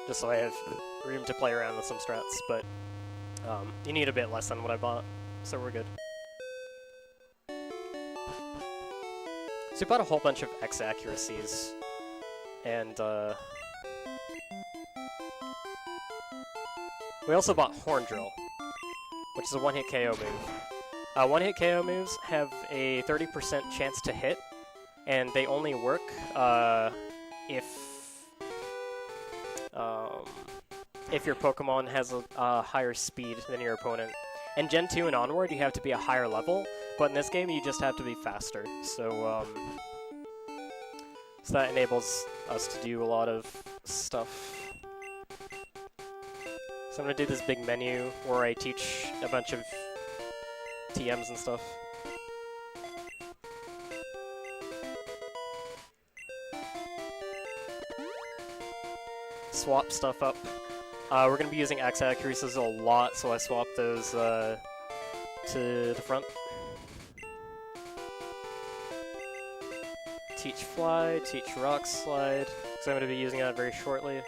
A: just so I have room to play around with some strats, but you need a bit less than what I bought, so we're good. So we bought a whole bunch of X accuracies, and we also bought Horn Drill, which is a one-hit KO move. One-hit KO moves have a 30% chance to hit, and they only work if your Pokemon has a higher speed than your opponent. In Gen 2 and onward, you have to be a higher level, but in this game, you just have to be faster. So that enables us to do a lot of stuff. So I'm gonna do this big menu where I teach a bunch of TMs and stuff. Swap stuff up. We're going to be using X accuracies a lot, so I swapped those to the front. Teach Fly, teach Rock Slide, so I'm going to be using that very shortly.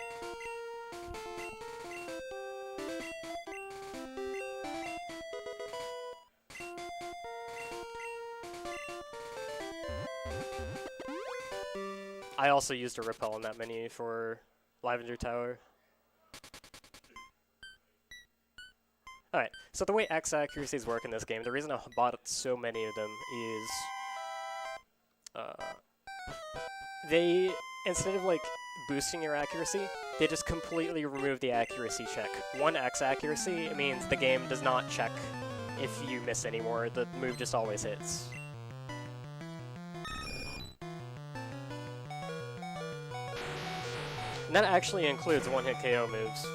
A: I also used a Repel in that menu for Lavender Tower. Alright, so the way X accuracies work in this game, the reason I bought so many of them is they, instead of like boosting your accuracy, they just completely remove the accuracy check. 1 X accuracy means the game does not check if you miss anymore, the move just always hits. And that actually includes one-hit KO moves.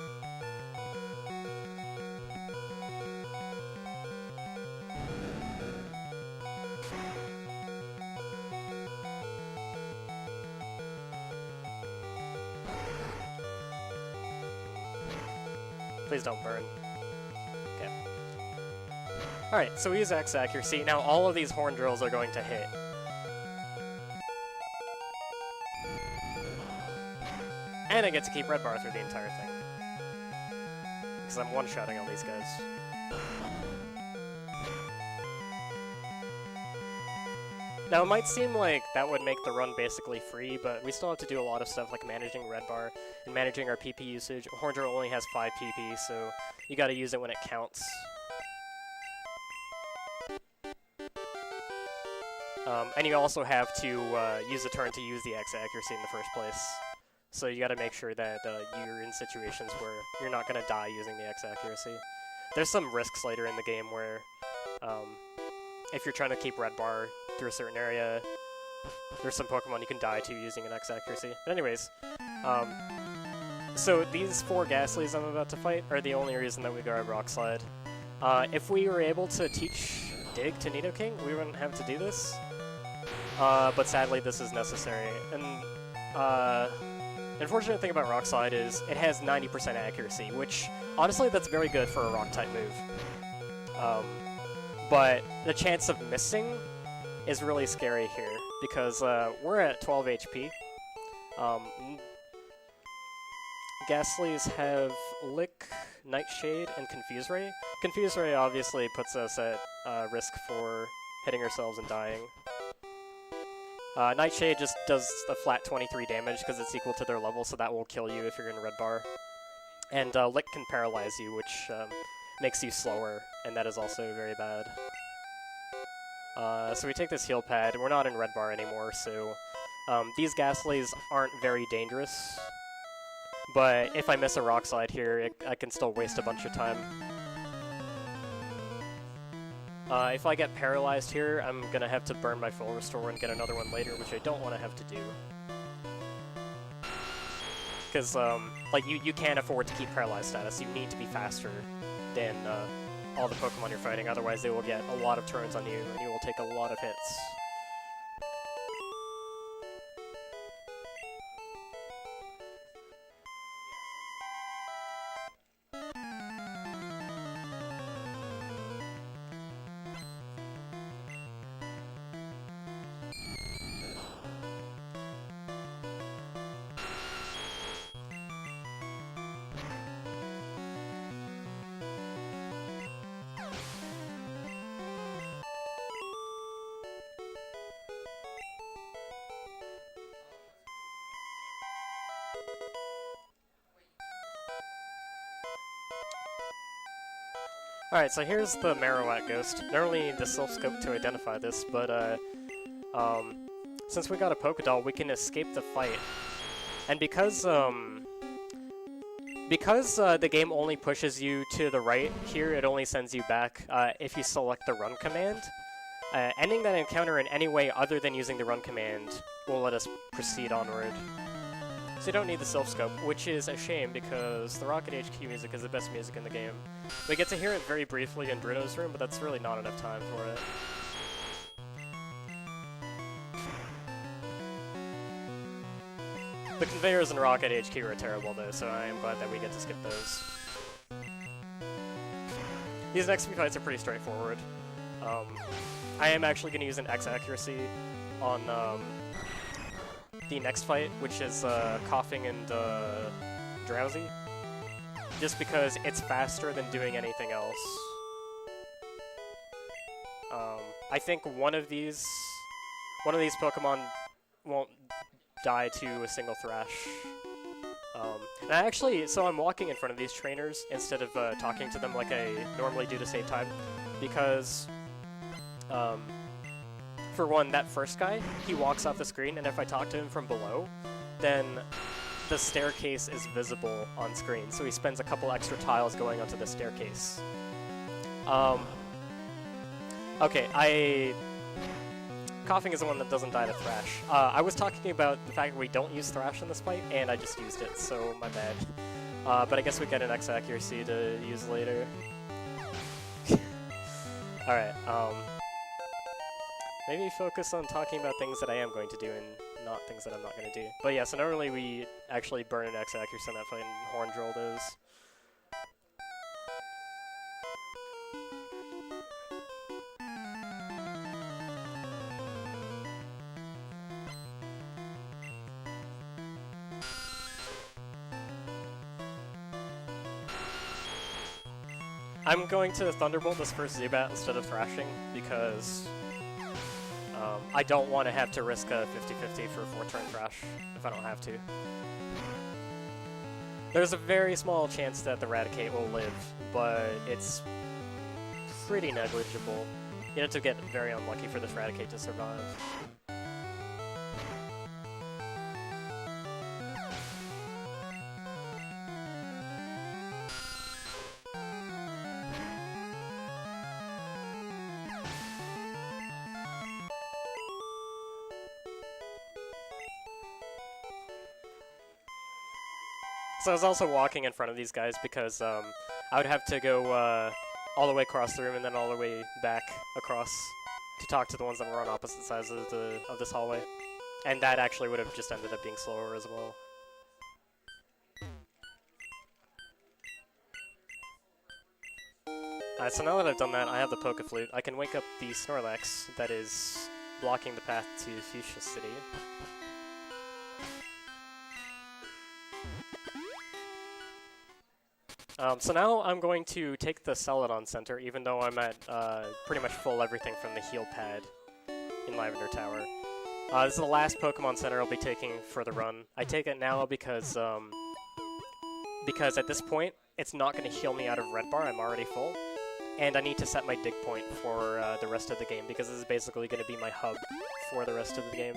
A: Please don't burn. Okay. Alright, so we use X accuracy. Now all of these horn drills are going to hit. And I get to keep Red Bar through the entire thing. Because I'm one-shotting all these guys. Now, it might seem like that would make the run basically free, but we still have to do a lot of stuff like managing Red Bar and managing our PP usage. Horn Drill only has 5 PP, so you gotta use it when it counts. And you also have to use a turn to use the X accuracy in the first place. So you gotta make sure that you're in situations where you're not gonna die using the X accuracy. There's some risks later in the game where if you're trying to keep Red Bar through a certain area, there's some Pokemon you can die to using an X accuracy. But anyways, so these 4 Ghastlies I'm about to fight are the only reason that we got Rock Slide. If we were able to teach Dig to Nidoking, we wouldn't have to do this. But sadly, this is necessary. And the unfortunate thing about Rock Slide is it has 90% accuracy, which honestly that's very good for a Rock-type move. But the chance of missing is really scary here, because we're at 12 HP. Ghastlies have Lick, Nightshade, and Confuse Ray. Confuse Ray obviously puts us at risk for hitting ourselves and dying. Nightshade just does a flat 23 damage because it's equal to their level, so that will kill you if you're in red bar. And Lick can paralyze you, which makes you slower, and that is also very bad. So we take this heal pad, and we're not in red bar anymore, so these Ghastlies aren't very dangerous. But if I miss a rock slide here, I can still waste a bunch of time. If I get paralyzed here, I'm gonna have to burn my full restore and get another one later, which I don't want to have to do. Because, like, you can't afford to keep paralyzed status. You need to be faster than all the Pokemon you're fighting, otherwise they will get a lot of turns on you, and you will take a lot of hits. Alright, so here's the Marowak Ghost. Normally need the Silph Scope to identify this, but since we got a Pokédoll, we can escape the fight. And because the game only pushes you to the right here, it only sends you back if you select the run command. Ending that encounter in any way other than using the run command will let us proceed onward. So you don't need the Silph Scope, which is a shame because the Rocket HQ music is the best music in the game. We get to hear it very briefly in Bruno's room, but that's really not enough time for it. The conveyors in Rocket HQ are terrible though, so I am glad that we get to skip those. These next few fights are pretty straightforward. I am actually going to use an X accuracy on the next fight, which is Coughing and Drowsy, just because it's faster than doing anything else. I think one of these Pokemon won't die to a single Thrash. So I'm walking in front of these trainers instead of talking to them like I normally do to save time, because for one, that first guy, he walks off the screen, and if I talk to him from below, then the staircase is visible on screen, so he spends a couple extra tiles going onto the staircase. Okay, Coughing is the one that doesn't die to Thrash. I was talking about the fact that we don't use Thrash in this fight, and I just used it, so my bad. But I guess we get an X accuracy to use later. Alright, maybe focus on talking about things that I am going to do and not things that I'm not going to do. But yeah, so normally we actually burn an X accuracy in that fight and horn drill those. I'm going to Thunderbolt this first Zubat instead of Thrashing because I don't want to have to risk a 50-50 for a 4-turn Thrash if I don't have to. There's a very small chance that the Raticate will live, but it's pretty negligible. You have to get very unlucky for this Raticate to survive. So I was also walking in front of these guys because I would have to go all the way across the room and then all the way back across to talk to the ones that were on opposite sides of this hallway. And that actually would have just ended up being slower as well. So now that I've done that, I have the Poke Flute. I can wake up the Snorlax that is blocking the path to Fuchsia City. So now I'm going to take the Celadon Center, even though I'm at pretty much full everything from the heal pad in Lavender Tower. This is the last Pokemon Center I'll be taking for the run. I take it now because at this point, it's not going to heal me out of Red Bar, I'm already full. And I need to set my dig point for the rest of the game, because this is basically going to be my hub for the rest of the game.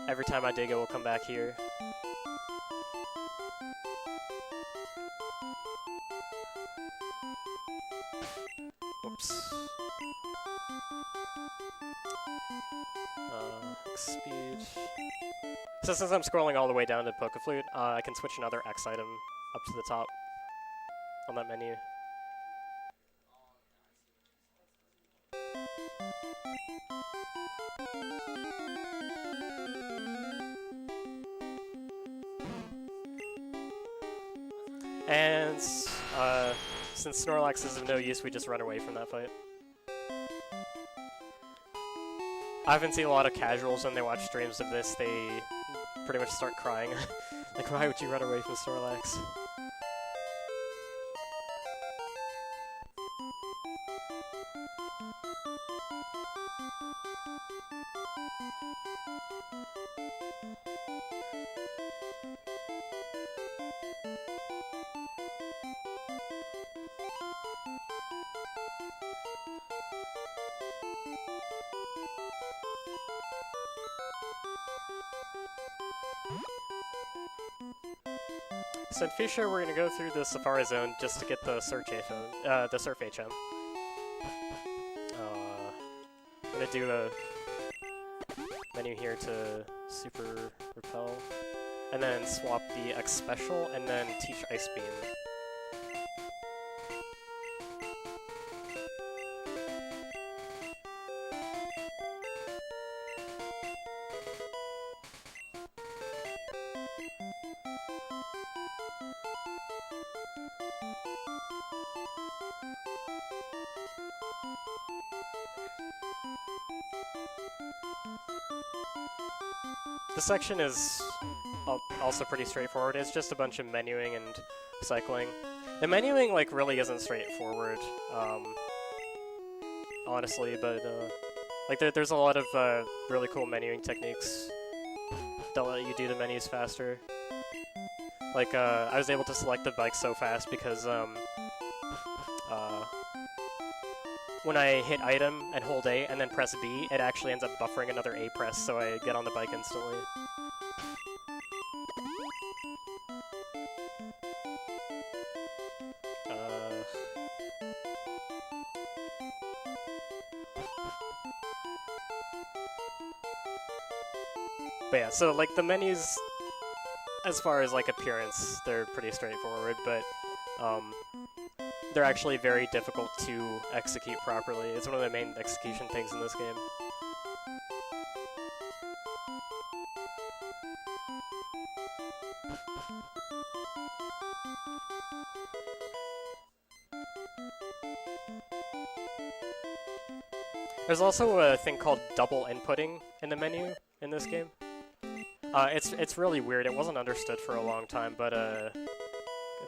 A: Every time I dig, it will come back here. Whoops. Speed. So since I'm scrolling all the way down to Pokeflute, I can switch another X item up to the top on that menu. And since Snorlax is of no use, we just run away from that fight. I haven't seen a lot of casuals when they watch streams of this, they pretty much start crying. Like, why would you run away from Snorlax? So in future, we're gonna go through the Safari Zone just to get the Surf HM. I'm gonna do a menu here to Super Repel, and then swap the X Special, and then teach Ice Beam. This section is also pretty straightforward. It's just a bunch of menuing and cycling. The menuing, like, really isn't straightforward, honestly, but, like, there's a lot of, really cool menuing techniques that let you do the menus faster. Like, I was able to select the bike so fast because, when I hit item and hold A and then press B, it actually ends up buffering another A press, so I get on the bike instantly. But yeah, so like the menus, as far as like appearance, they're pretty straightforward, but they're actually very difficult to execute properly. It's one of the main execution things in this game. There's also a thing called double inputting in the menu in this game. It's really weird. It wasn't understood for a long time, but I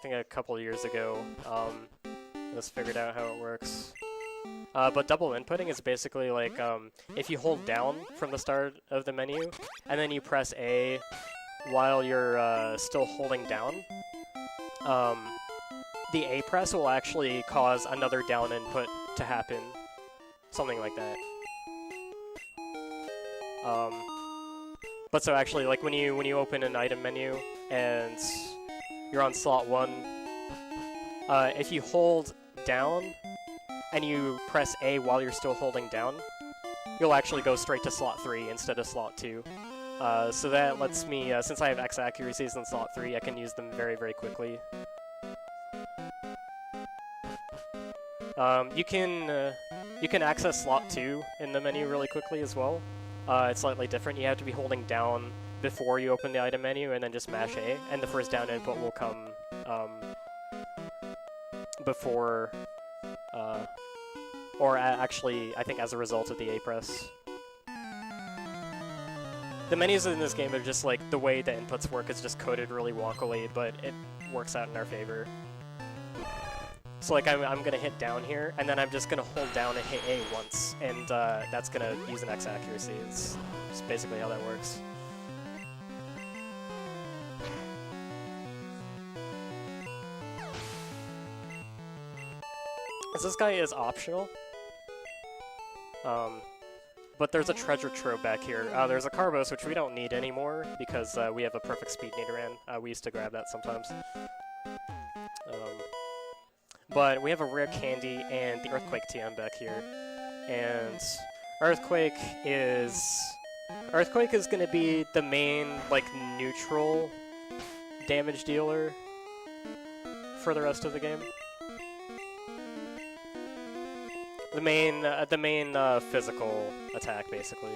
A: think a couple years ago, just figured out how it works. But double inputting is basically like, if you hold down from the start of the menu, and then you press A while you're still holding down, the A press will actually cause another down input to happen. Something like that. But so actually, like when you open an item menu and you're on slot 1, if you hold down and you press A while you're still holding down, you'll actually go straight to slot 3 instead of slot 2. So that lets me, since I have X accuracies in slot 3, I can use them very, very quickly. You can access slot 2 in the menu really quickly as well. It's slightly different. You have to be holding down before you open the item menu and then just mash A, and the first down input will come before, or actually, I think as a result of the A press. The menus in this game are just like, the way the inputs work is just coded really wonkily, but works out in our favor. So like I'm gonna hit down here, and then I'm just gonna hold down and hit A once, and that's gonna use an X accuracy. It's just basically how that works. This guy is optional, but there's a treasure trove back here. There's a Carbos, which we don't need anymore because we have a perfect speed Nidoran. We used to grab that sometimes. But we have a rare candy and the Earthquake TM back here. And Earthquake is going to be the main, like, neutral damage dealer for the rest of the game. The main physical attack, basically.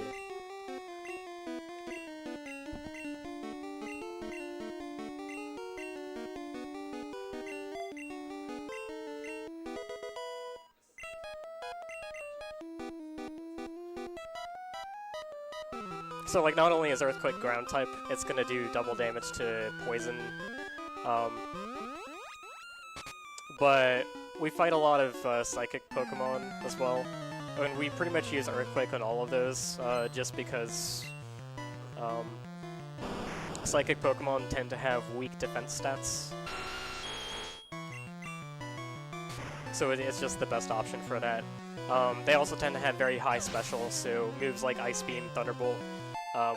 A: So, like, not only is Earthquake ground type, it's gonna do double damage to poison, but we fight a lot of psychic Pokemon as well, and we pretty much use Earthquake on all of those, just because psychic Pokemon tend to have weak defense stats. So it's just the best option for that. They also tend to have very high specials, so moves like Ice Beam, Thunderbolt,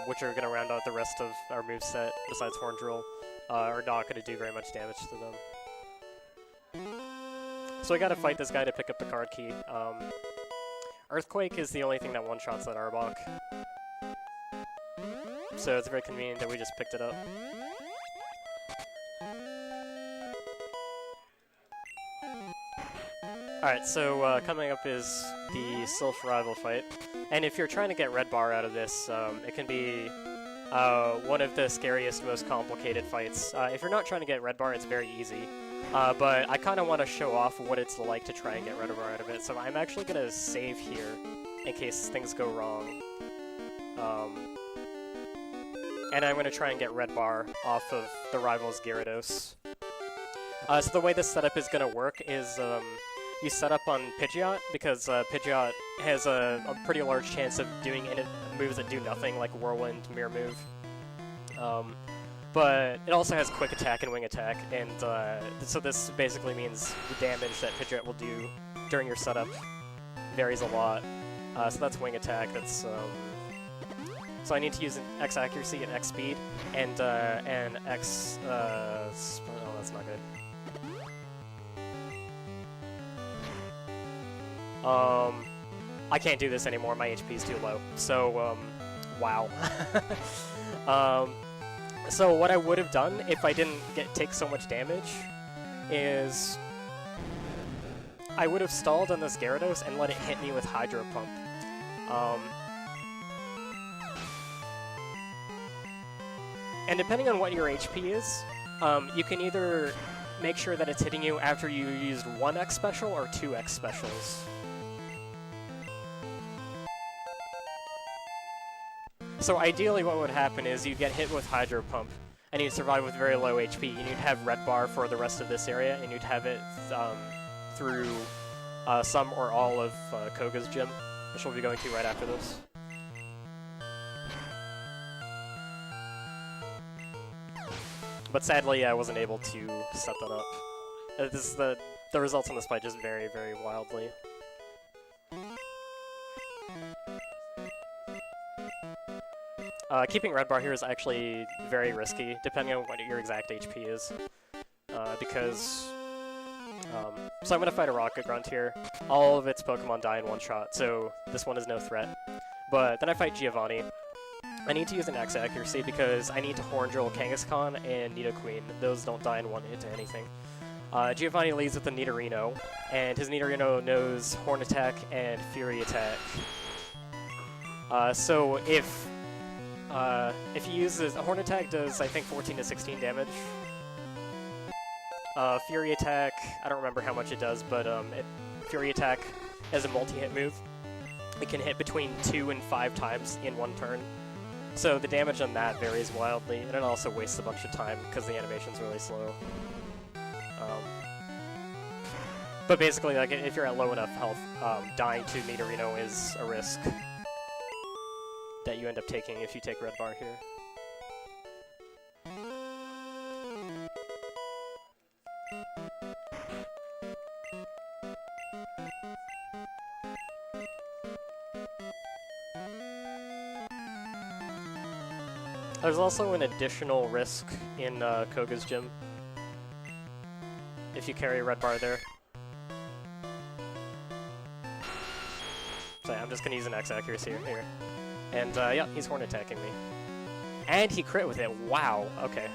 A: which are going to round out the rest of our moveset, besides Horn Drill, are not going to do very much damage to them. So I gotta fight this guy to pick up the card key. Earthquake is the only thing that one-shots that Arbok. So it's very convenient that we just picked it up. Alright, so coming up is the Sylph rival fight. And if you're trying to get Red Bar out of this, it can be one of the scariest, most complicated fights. If you're not trying to get Red Bar, it's very easy. But I kind of want to show off what it's like to try and get Red Bar out of it, so I'm actually going to save here in case things go wrong. And I'm going to try and get Red Bar off of the rival's Gyarados. So the way this setup is going to work is you set up on Pidgeot, because Pidgeot has a pretty large chance of doing moves that do nothing, like Whirlwind, Mirror Move. But it also has Quick Attack and Wing Attack, and so this basically means the damage that Pidgeot will do during your setup varies a lot. So that's Wing Attack, that's... so I need to use an X Accuracy and X Speed, and X... oh, that's not good. I can't do this anymore, my HP is too low, so, wow. So what I would have done if I didn't take so much damage is I would have stalled on this Gyarados and let it hit me with Hydro Pump. And depending on what your HP is, you can either make sure that it's hitting you after you used 1 X Special or 2 X Specials. So ideally what would happen is you get hit with Hydro Pump, and you'd survive with very low HP, and you'd have Red Bar for the rest of this area, and you'd have it through some or all of Koga's gym, which we'll be going to right after this. But sadly, I wasn't able to set that up. The results in this fight just vary very wildly. Keeping Red Bar here is actually very risky, depending on what your exact HP is, because... so I'm going to fight a Rocket Grunt here. All of its Pokemon die in one shot, so this one is no threat. But then I fight Giovanni. I need to use an X Accuracy because I need to Horn Drill Kangaskhan and Nidoqueen. Those don't die in one hit to anything. Giovanni leads with the Nidorino, and his Nidorino knows Horn Attack and Fury Attack. So if he uses... Horn Attack does, I think, 14 to 16 damage. Fury Attack, I don't remember how much it does, but Fury Attack is a multi-hit move. It can hit between 2 and 5 times in one turn. So the damage on that varies wildly, and it also wastes a bunch of time because the animation's really slow. But basically, like, if you're at low enough health, dying to Nidorino is a risk that you end up taking if you take red bar here. There's also an additional risk in Koga's gym if you carry a red bar there. So yeah, I'm just gonna use an X accuracy here. And yeah, he's horn attacking me. And he crit with it, wow, okay.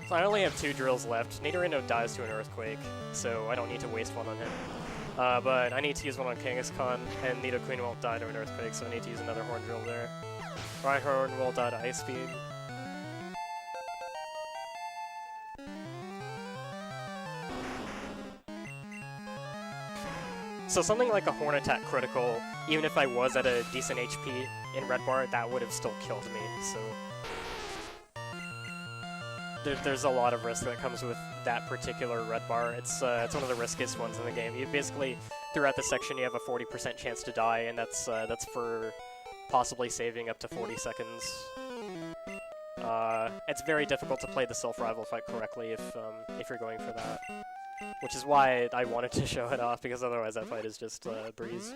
A: So I only have 2 drills left. Nidorino dies to an earthquake, so I don't need to waste one on him. But I need to use one on Kangaskhan, and Nidoqueen won't die to an earthquake, so I need to use another horn drill there. Rhyhorn will die to ice speed. So something like a horn attack critical, even if I was at a decent HP in red bar, that would have still killed me, so... There's a lot of risk that comes with that particular red bar. It's one of the riskiest ones in the game. You basically, throughout the section, you have a 40% chance to die, and that's for possibly saving up to 40 seconds. It's very difficult to play the self-rival fight correctly if you're going for that. Which is why I wanted to show it off, because otherwise that fight is just a breeze.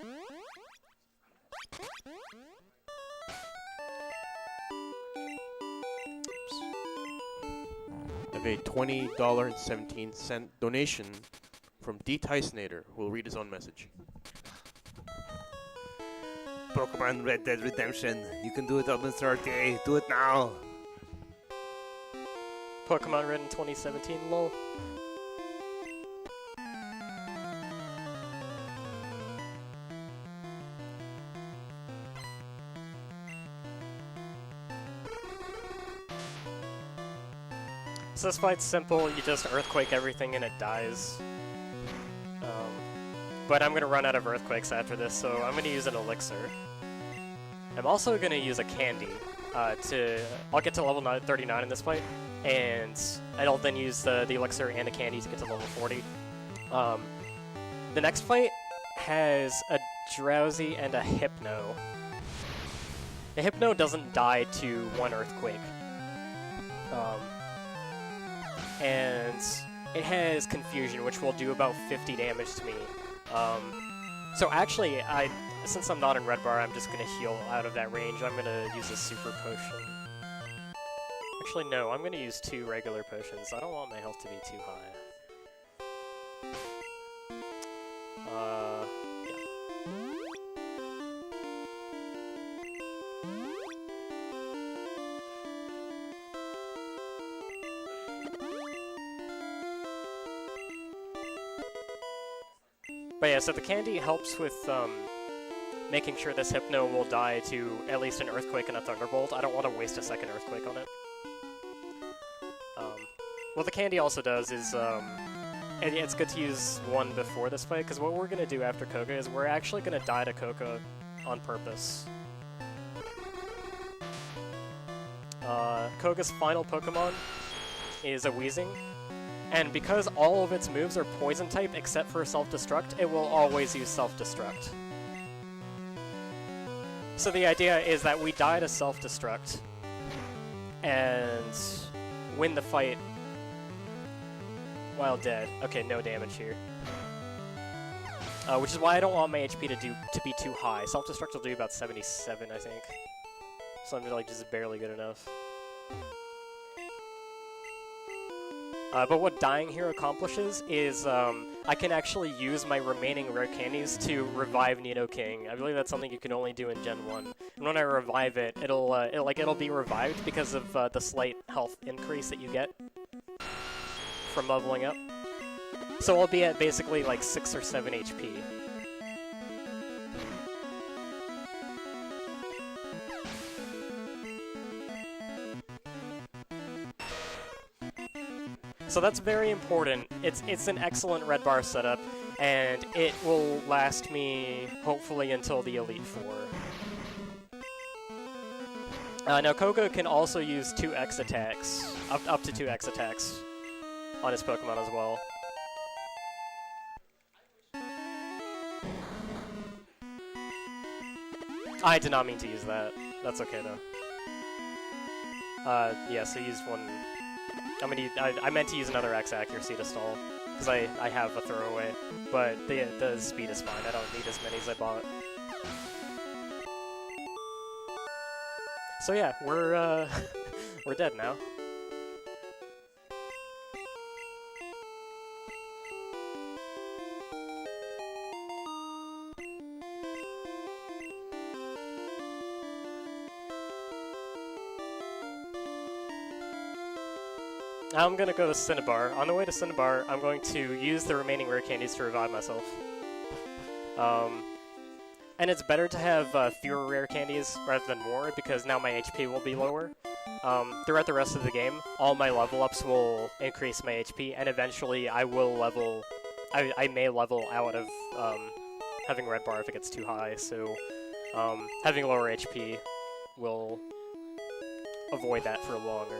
B: A $20.17 donation from D. Tysonator, who will read his own message.
C: Pokémon Red Dead Redemption. You can do it, Elminster. Do it now.
A: Pokémon Red in 2017, lol. So this fight's simple, you just Earthquake everything and it dies. But I'm gonna run out of Earthquakes after this, so I'm gonna use an Elixir. I'm also gonna use a Candy I'll get to level 39 in this fight, and I'll then use the Elixir and a Candy to get to level 40. The next fight has a Drowsy and a Hypno. The Hypno doesn't die to 1 Earthquake. And it has Confusion, which will do about 50 damage to me. So actually, since I'm not in red bar, I'm just going to heal out of that range. I'm going to use a super potion. Actually, no, I'm going to use 2 regular potions. I don't want my health to be too high. But yeah, so the Candy helps with making sure this Hypno will die to at least an Earthquake and a Thunderbolt. I don't want to waste a second Earthquake on it. What the Candy also does is, it's good to use one before this fight, because what we're going to do after Koga is we're actually going to die to Koga on purpose. Koga's final Pokemon is a Weezing. And because all of its moves are poison type except for self-destruct, it will always use self-destruct. So the idea is that we die to self-destruct and win the fight while dead. Okay, no damage here. Which is why I don't want my HP to be too high. Self-destruct will do about 77, I think. So I'm like just barely good enough. But what dying here accomplishes is I can actually use my remaining rare candies to revive Nidoking. I believe that's something you can only do in Gen 1. And when I revive it, it'll be revived because of the slight health increase that you get from leveling up. So I'll be at basically like 6 or 7 HP. So that's very important. It's an excellent red bar setup, and it will last me, hopefully, until the Elite Four. Now Koga can also use 2x attacks, up to 2x attacks on his Pokemon as well. I did not mean to use that. That's okay though. Yeah, so use one. I meant to use another X accuracy to stall, because I have a throwaway, but the speed is fine. I don't need as many as I bought. So yeah, we're we're dead now. Now I'm gonna go to Cinnabar. On the way to Cinnabar, I'm going to use the remaining rare candies to revive myself. And it's better to have fewer rare candies rather than more, because now my HP will be lower. Throughout the rest of the game, all my level ups will increase my HP, and eventually I will level. I may level out of having red bar if it gets too high. So having lower HP will avoid that for longer.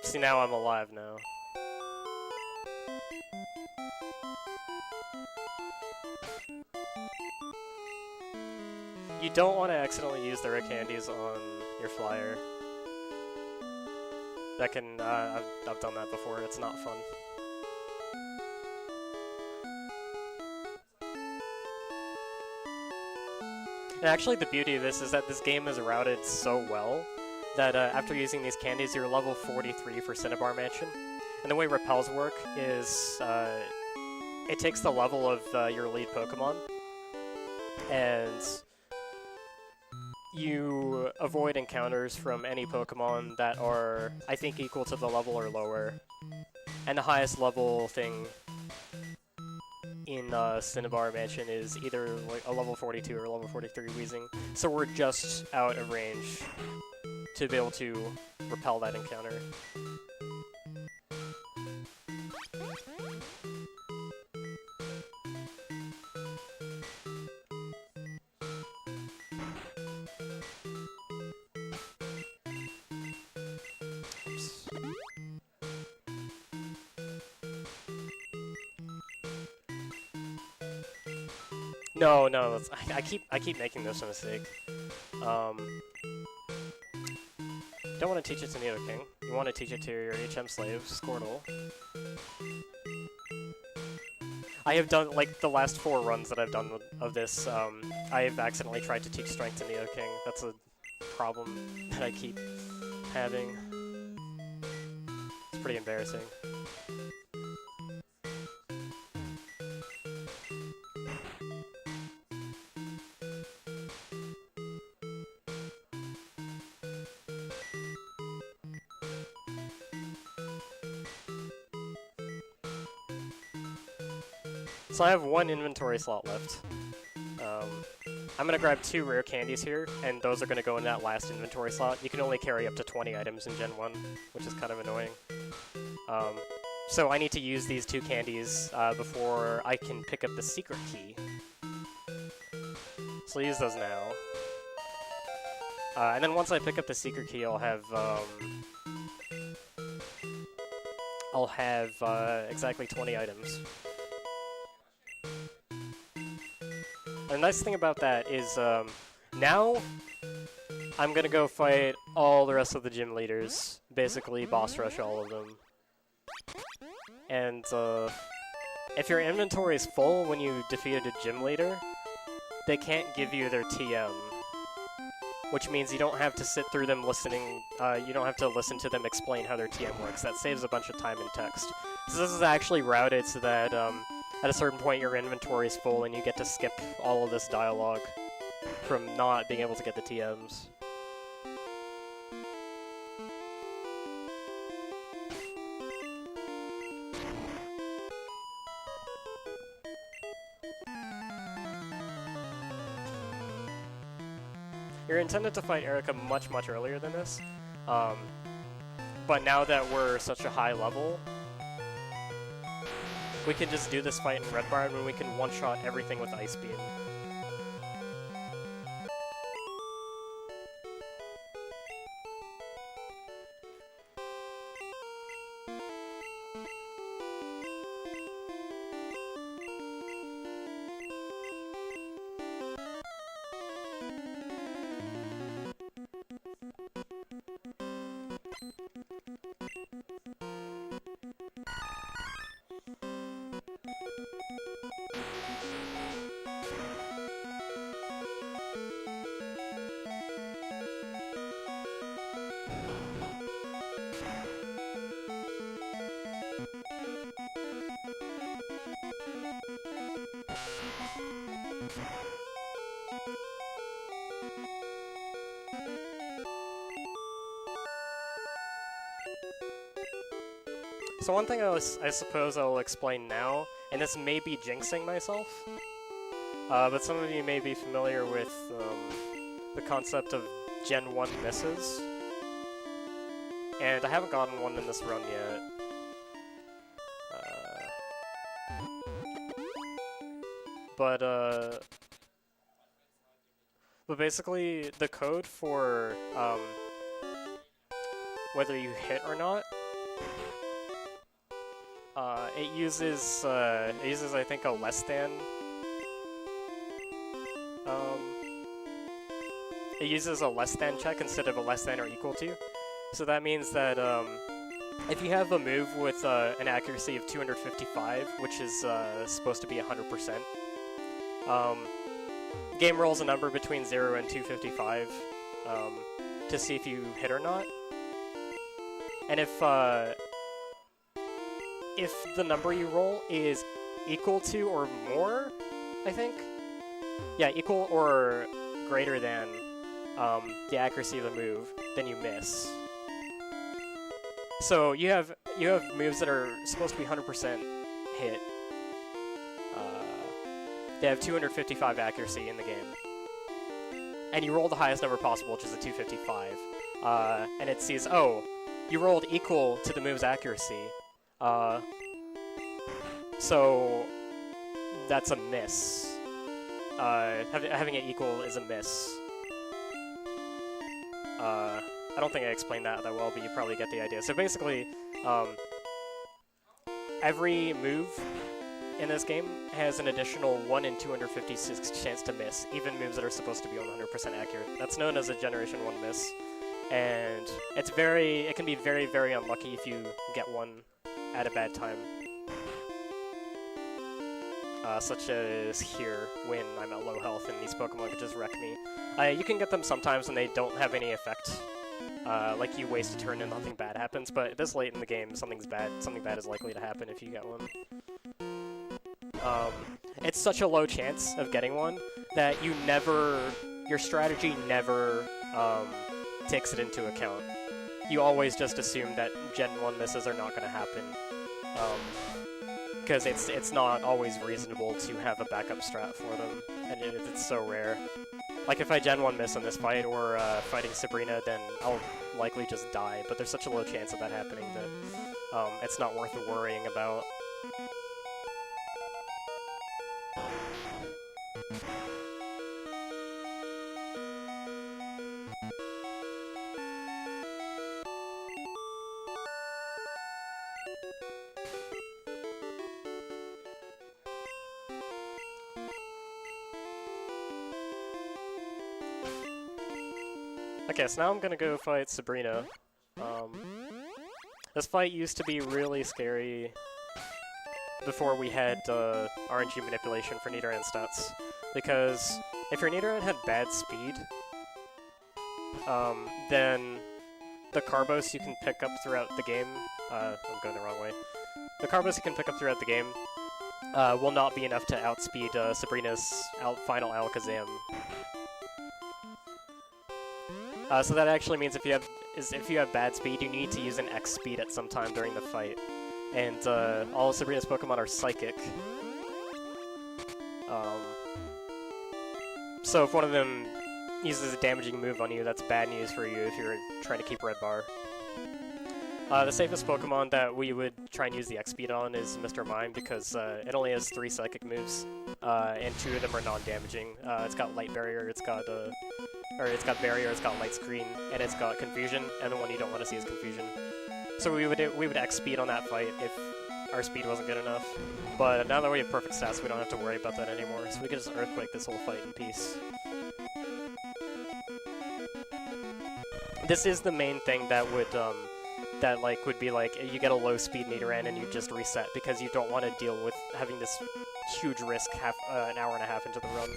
A: See, now I'm alive now. You don't want to accidentally use the rare candies on your flyer. That can, I've done that before, it's not fun. And actually the beauty of this is that this game is routed so well that after using these candies, you're level 43 for Cinnabar Mansion. And the way repels work is it takes the level of your lead Pokemon, and you avoid encounters from any Pokemon that are, I think, equal to the level or lower. And the highest level thing in Cinnabar Mansion is either like a level 42 or a level 43 Weezing. So we're just out of range to be able to repel that encounter. Oops. No, I keep making this mistake. Don't want to teach it to Nidoking. You want to teach it to your HM slave, Squirtle. I have done, like, the last 4 runs that I've done of this, I've accidentally tried to teach Strength to Nidoking. That's a problem that I keep having. It's pretty embarrassing. So I have 1 inventory slot left. I'm gonna grab 2 rare candies here, and those are gonna go in that last inventory slot. You can only carry up to 20 items in Gen 1, which is kind of annoying. So I need to use these 2 candies before I can pick up the secret key. So I'll use those now. And then once I pick up the secret key, I'll have exactly 20 items. The nice thing about that is, now I'm gonna go fight all the rest of the gym leaders, basically boss rush all of them. And, if your inventory is full when you defeated a gym leader, they can't give you their TM. Which means you don't have to sit through them listening, you don't have to listen to them explain how their TM works. That saves a bunch of time in text. So this is actually routed so that, at a certain point your inventory is full and you get to skip all of this dialogue from not being able to get the TMs. we were intended to fight Erica much, much earlier than this. But now that we're such a high level, we can just do this fight in Red Bar when we can one-shot everything with Ice Beam. So one thing I suppose I'll explain now, and this may be jinxing myself, but some of you may be familiar with the concept of Gen 1 misses. And I haven't gotten one in this run yet. But basically, the code for whether you hit or not, it uses I think a less than. It uses a less than check instead of a less than or equal to. So that means that if you have a move with an accuracy of 255, which is supposed to be 100%, game rolls a number between 0 and 255 to see if you hit or not. And if the number you roll is equal to or more, I think, yeah, equal or greater than the accuracy of the move, then you miss. So you have moves that are supposed to be 100% hit. They have 255 accuracy in the game, and you roll the highest number possible, which is a 255, and it sees, oh, you rolled equal to the move's accuracy, so that's a miss. Having it equal is a miss. I don't think I explained that well, but you probably get the idea. So basically, every move in this game has an additional 1 in 256 chance to miss, even moves that are supposed to be 100% accurate. That's known as a Generation 1 miss, and it can be very, very unlucky if you get one at a bad time. Such as here, when I'm at low health and these Pokemon could just wreck me. You can get them sometimes when they don't have any effect. Like you waste a turn and nothing bad happens, but this late in the game, something bad is likely to happen if you get one. It's such a low chance of getting one that your strategy never takes it into account. You always just assume that Gen 1 misses are not going to happen. Because it's not always reasonable to have a backup strat for them, and it's so rare. Like if I Gen 1 miss in this fight, or fighting Sabrina, then I'll likely just die, but there's such a low chance of that happening that it's not worth worrying about. Okay, so now I'm gonna go fight Sabrina. This fight used to be really scary before we had RNG manipulation for Nidoran stats, because if your Nidoran had bad speed, then the Carbos you can pick up throughout the game, I'm going the wrong way. The Carbos you can pick up throughout the game will not be enough to outspeed Sabrina's final Alakazam. So that actually means if you have bad speed, you need to use an X speed at some time during the fight. And all of Sabrina's Pokemon are Psychic. So if one of them uses a damaging move on you, that's bad news for you if you're trying to keep red bar. The safest Pokemon that we would try and use the X-Speed on is Mr. Mime because it only has 3 psychic moves, and 2 of them are non-damaging. It's got Light Barrier, it's got Barrier, it's got Light Screen, and it's got Confusion, and the one you don't want to see is Confusion. So we would X-Speed on that fight if our speed wasn't good enough. But now that we have perfect stats, we don't have to worry about that anymore, so we can just Earthquake this whole fight in peace. This is the main thing that would would be like, you get a low speed Nidoran and you just reset because you don't want to deal with having this huge risk an hour and a half into the run.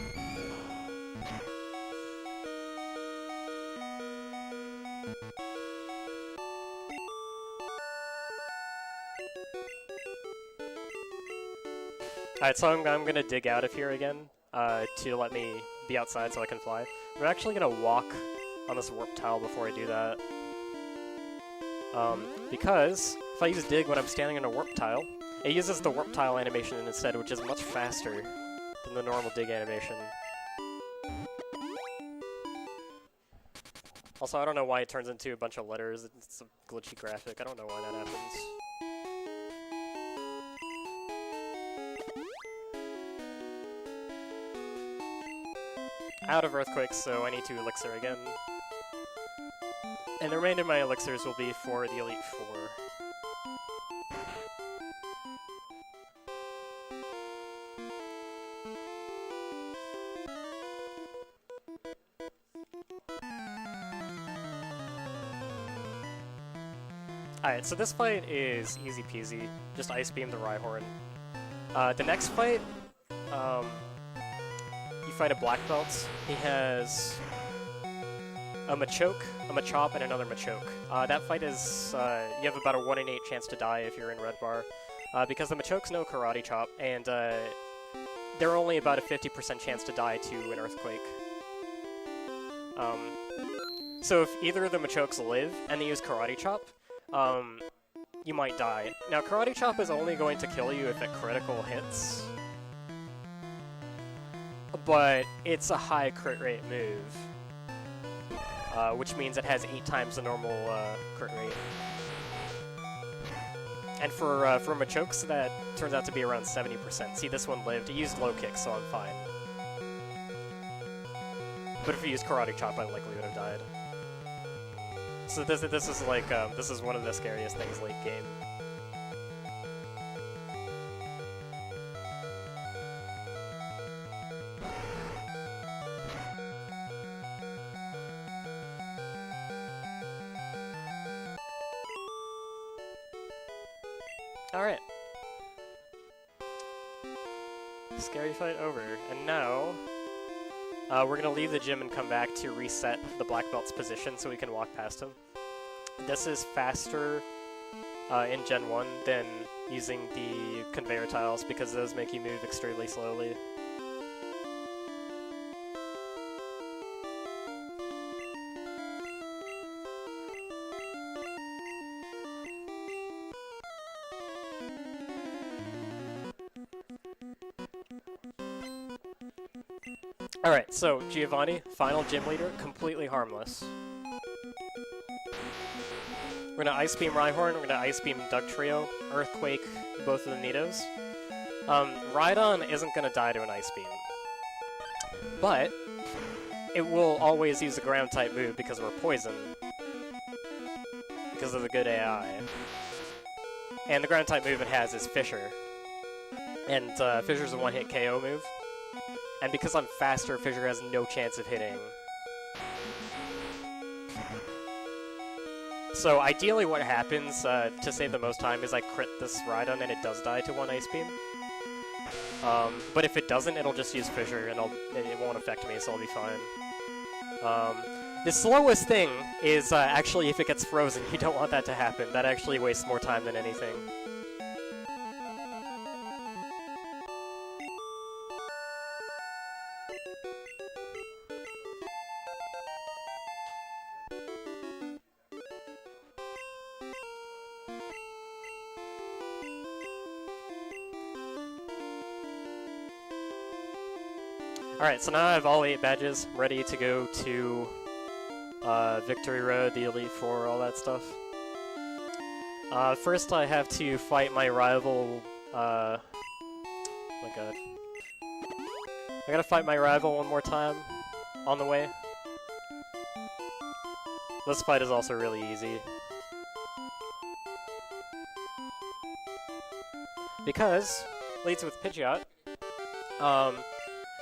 A: Alright, so I'm gonna dig out of here again to let me be outside so I can fly. I'm actually gonna walk on this warp tile before I do that. Because if I use dig when I'm standing on a warp tile, it uses the warp tile animation instead, which is much faster than the normal dig animation. Also, I don't know why it turns into a bunch of letters. It's a glitchy graphic. I don't know why that happens. Out of Earthquake, so I need to Elixir again. And the remainder of my Elixirs will be for the Elite Four. Alright, so this fight is easy peasy. Just Ice Beam the Rhyhorn. The next fight, you fight a Black Belt. He has a Machoke, a Machop, and another Machoke. That fight is, you have about a 1 in 8 chance to die if you're in Red Bar. Because the Machoke's no Karate Chop, and they're only about a 50% chance to die to an Earthquake. So if either of the Machokes live and they use Karate Chop, you might die. Now, Karate Chop is only going to kill you if it critical hits, but it's a high crit rate move, which means it has 8 times the normal crit rate. And for Machokes, that turns out to be around 70%. See, this one lived. It used low kick, so I'm fine. But if he used Karate Chop, I likely would have died. So this is like this is one of the scariest things late game. All right. Scary fight over, and now we're gonna leave the gym and come back to reset the Black Belt's position so we can walk past him. This is faster in Gen 1 than using the conveyor tiles because those make you move extremely slowly. Alright, so Giovanni, final gym leader, completely harmless. We're gonna Ice Beam Rhyhorn, we're gonna Ice Beam Dugtrio, Earthquake both of the Nidos. Rhydon isn't gonna die to an Ice Beam, but it will always use a ground type move because we're poison, because of the good AI. And the ground type move it has is Fissure, and Fissure's a one-hit KO move. And because I'm faster, Fissure has no chance of hitting. So ideally what happens, to save the most time, is I crit this Rhydon and it does die to one Ice Beam. But if it doesn't, it'll just use Fissure and it won't affect me, so I'll be fine. The slowest thing is actually if it gets frozen. You don't want that to happen. That actually wastes more time than anything. Alright, so now I have all 8 badges ready to go to Victory Road, the Elite Four, all that stuff. First I have to fight my rival, oh my god. I gotta fight my rival one more time on the way. This fight is also really easy. Because, leads with Pidgeot,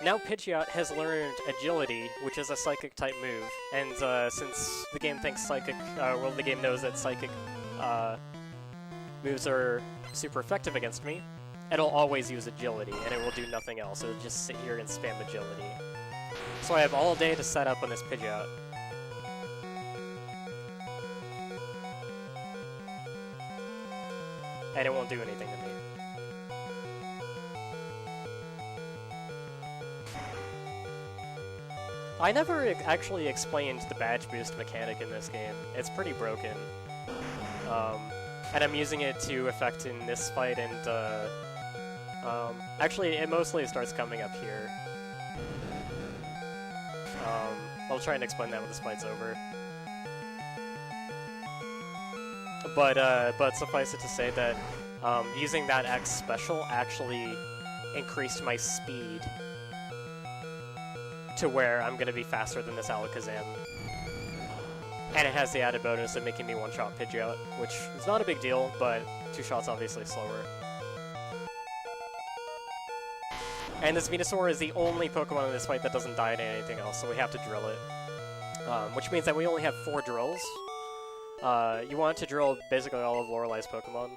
A: now Pidgeot has learned Agility, which is a Psychic-type move, and since the game thinks Psychic, well, the game knows that Psychic moves are super effective against me, it'll always use Agility, and it will do nothing else. It'll just sit here and spam Agility. So I have all day to set up on this Pidgeot. And it won't do anything to me. I never actually explained the badge boost mechanic in this game. It's pretty broken. And I'm using it to effect in this fight, and actually it mostly starts coming up here. I'll try and explain that when this fight's over. But suffice it to say that using that X special actually increased my speed to where I'm going to be faster than this Alakazam. And it has the added bonus of making me one-shot Pidgeot, which is not a big deal, but 2 shots obviously slower. And this Venusaur is the only Pokemon in this fight that doesn't die to anything else, so we have to drill it. Which means that we only have 4 drills. You want to drill basically all of Lorelei's Pokemon,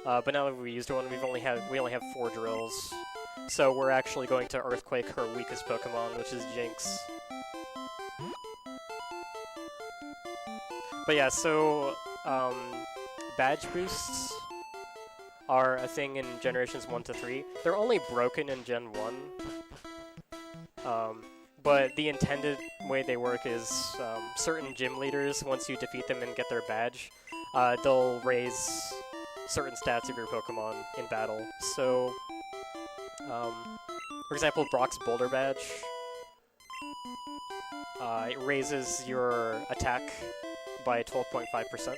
A: but now that we used one, we only have 4 drills. So we're actually going to Earthquake her weakest Pokemon, which is Jinx. But yeah, so badge boosts are a thing in generations 1 to 3. They're only broken in Gen 1. But the intended way they work is certain gym leaders, once you defeat them and get their badge, they'll raise certain stats of your Pokemon in battle. So, for example, Brock's Boulder Badge, it raises your attack by 12.5%.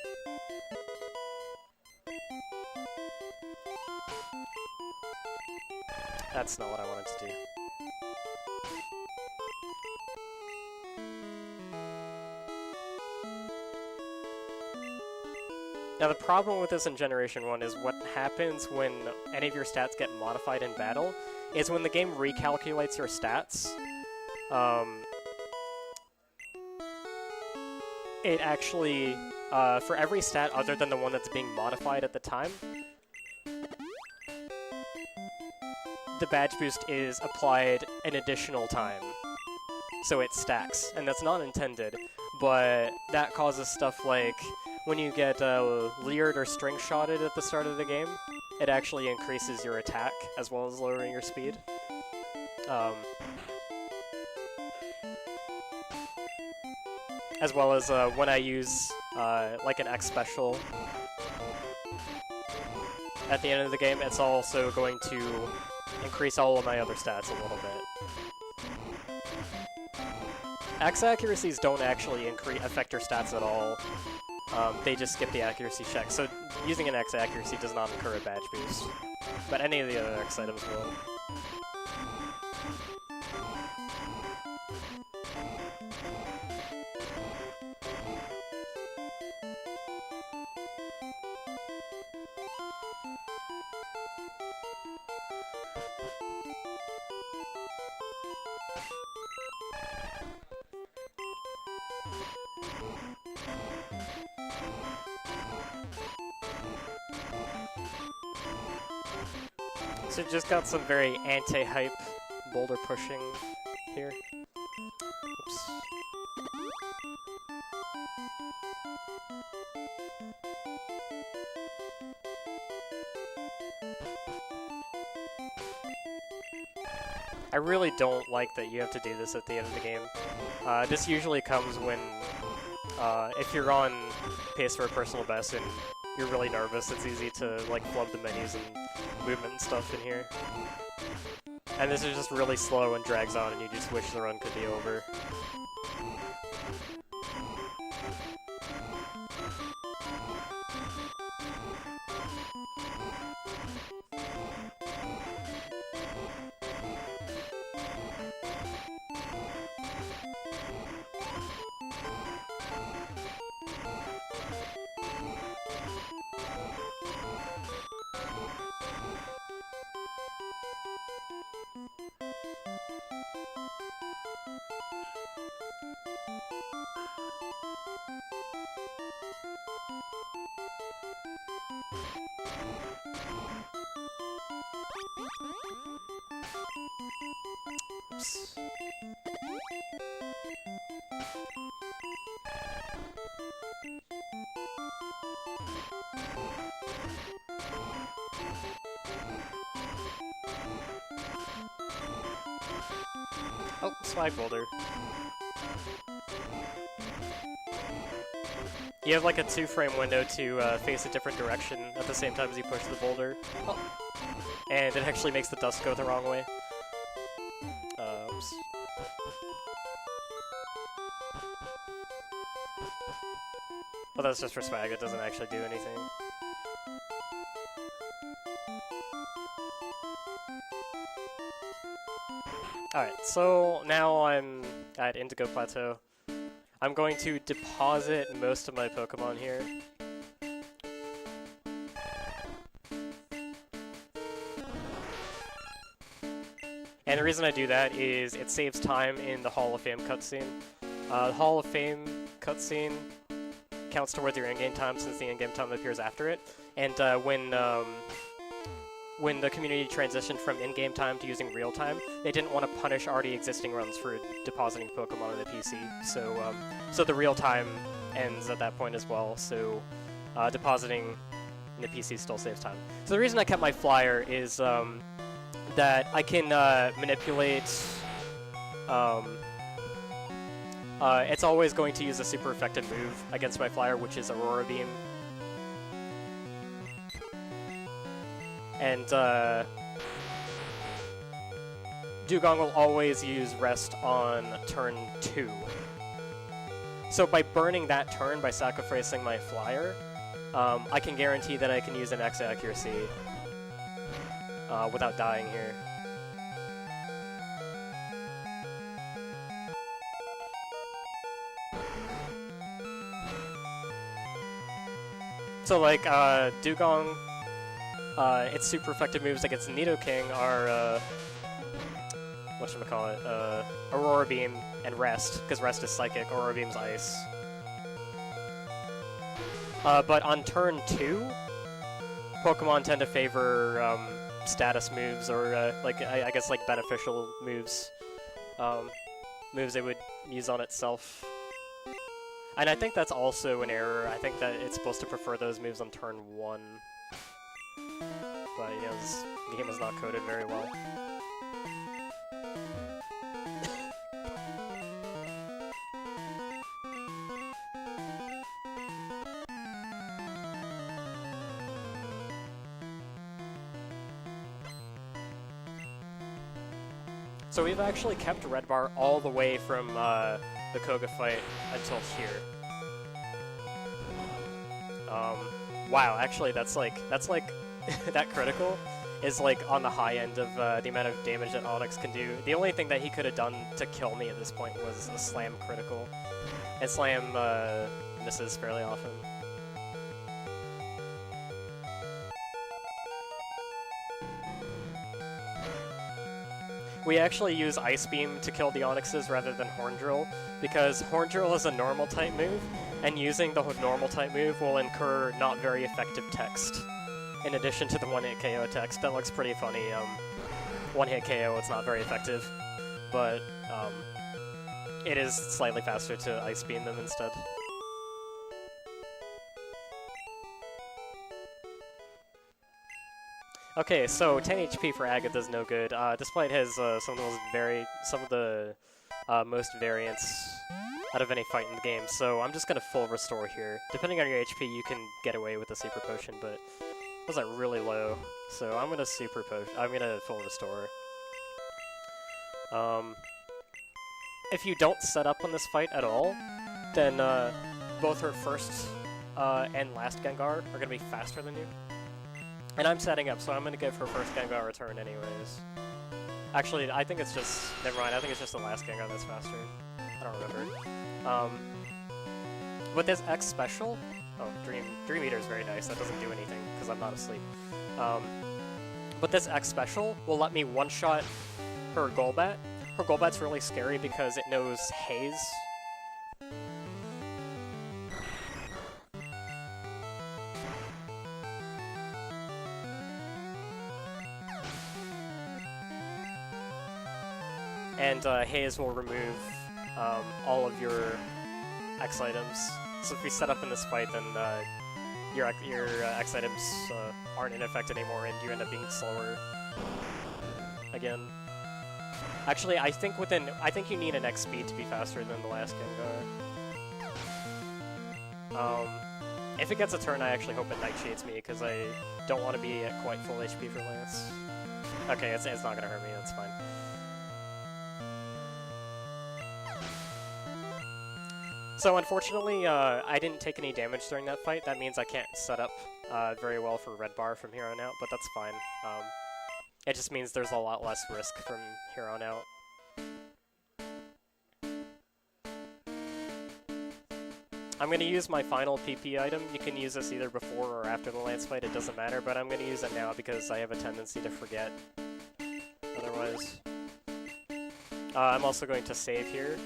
A: That's not what I wanted to do. Now the problem with this in Generation 1 is what happens when any of your stats get modified in battle is when the game recalculates your stats, it actually, for every stat other than the one that's being modified at the time, the badge boost is applied an additional time. So it stacks, and that's not intended, but that causes stuff like when you get leered or string shotted at the start of the game, it actually increases your attack as well as lowering your speed. As well as when I use like an X special at the end of the game, it's also going to increase all of my other stats a little bit. X accuracies don't actually affect your stats at all. They just skip the accuracy check, so using an X accuracy does not incur a badge boost. But any of the other X items will. So just got some very anti-hype boulder pushing here. Oops. I really don't like that you have to do this at the end of the game. This usually comes when, if you're on pace for a personal best and you're really nervous, it's easy to like flub the menus and movement and stuff in here. And this is just really slow and drags on, and you just wish the run could be over. Oops. Oh, swag boulder. You have like a 2-frame window to face a different direction at the same time as you push the boulder. Oh. And it actually makes the dust go the wrong way. Oops. Well, that's just for swag, it doesn't actually do anything. Alright, so now I'm at Indigo Plateau. I'm going to deposit most of my Pokemon here. And the reason I do that is it saves time in the Hall of Fame cutscene. The Hall of Fame cutscene counts towards your in-game time since the in-game time appears after it. And when the community transitioned from in-game time to using real time, they didn't want to punish already existing runs for depositing Pokemon on the PC. So the real time ends at that point as well. So depositing in the PC still saves time. So the reason I kept my flyer is that I can manipulate. It's always going to use a super effective move against my flyer, which is Aurora Beam. And Dugong will always use Rest on turn 2. So by burning that turn, by sacrificing my flyer, I can guarantee that I can use an X accuracy without dying here. So like Dugong, its super effective moves against Nidoking are whatchamacallit, Aurora Beam and Rest, because Rest is Psychic, Aurora Beam's Ice. But on turn 2, Pokemon tend to favor status moves, or like I guess like beneficial moves, moves it would use on itself. And I think that's also an error. I think that it's supposed to prefer those moves on turn 1. But yeah, this game was not coded very well. So we've actually kept Red Bar all the way from the Koga fight until here. Wow, actually that's like that critical is like on the high end of the amount of damage that Onyx can do. The only thing that he could have done to kill me at this point was a Slam critical. And Slam misses fairly often. We actually use Ice Beam to kill the Onyxes rather than Horn Drill, because Horn Drill is a normal type move, and using the normal type move will incur not very effective text. In addition to the one-hit KO text, that looks pretty funny. One-hit KO, it's not very effective, but it is slightly faster to Ice Beam them instead. Okay, so 10 HP for Agatha is no good. Despite his some of the most variance out of any fight in the game. So I'm just gonna full restore here. Depending on your HP, you can get away with a super potion, but it was like really low. So I'm gonna full restore. If you don't set up on this fight at all, then both her first and last Gengar are going to be faster than you. And I'm setting up, so I'm going to give her first Gengar a turn anyways. Actually, I think it's just... Never mind, I think it's just the last Gengar that's faster. I don't remember. With this X special... Oh, Dream Eater is very nice. That doesn't do anything, because I'm not asleep. But this X special will let me one-shot her Golbat. Her Golbat's really scary because it knows Haze. And Haze will remove all of your X items. So if we set up in this fight, then your X items aren't in effect anymore, and you end up being slower again. Actually, I think you need an X speed to be faster than the last Gengar. If it gets a turn, I actually hope it Nightshades me, because I don't want to be at quite full HP for Lance. Okay, it's not gonna hurt me. That's fine. So unfortunately, I didn't take any damage during that fight. That means I can't set up very well for Red Bar from here on out, but that's fine. It just means there's a lot less risk from here on out. I'm going to use my final PP item. You can use this either before or after the Lance fight, it doesn't matter, but I'm going to use it now because I have a tendency to forget otherwise. I'm also going to save here.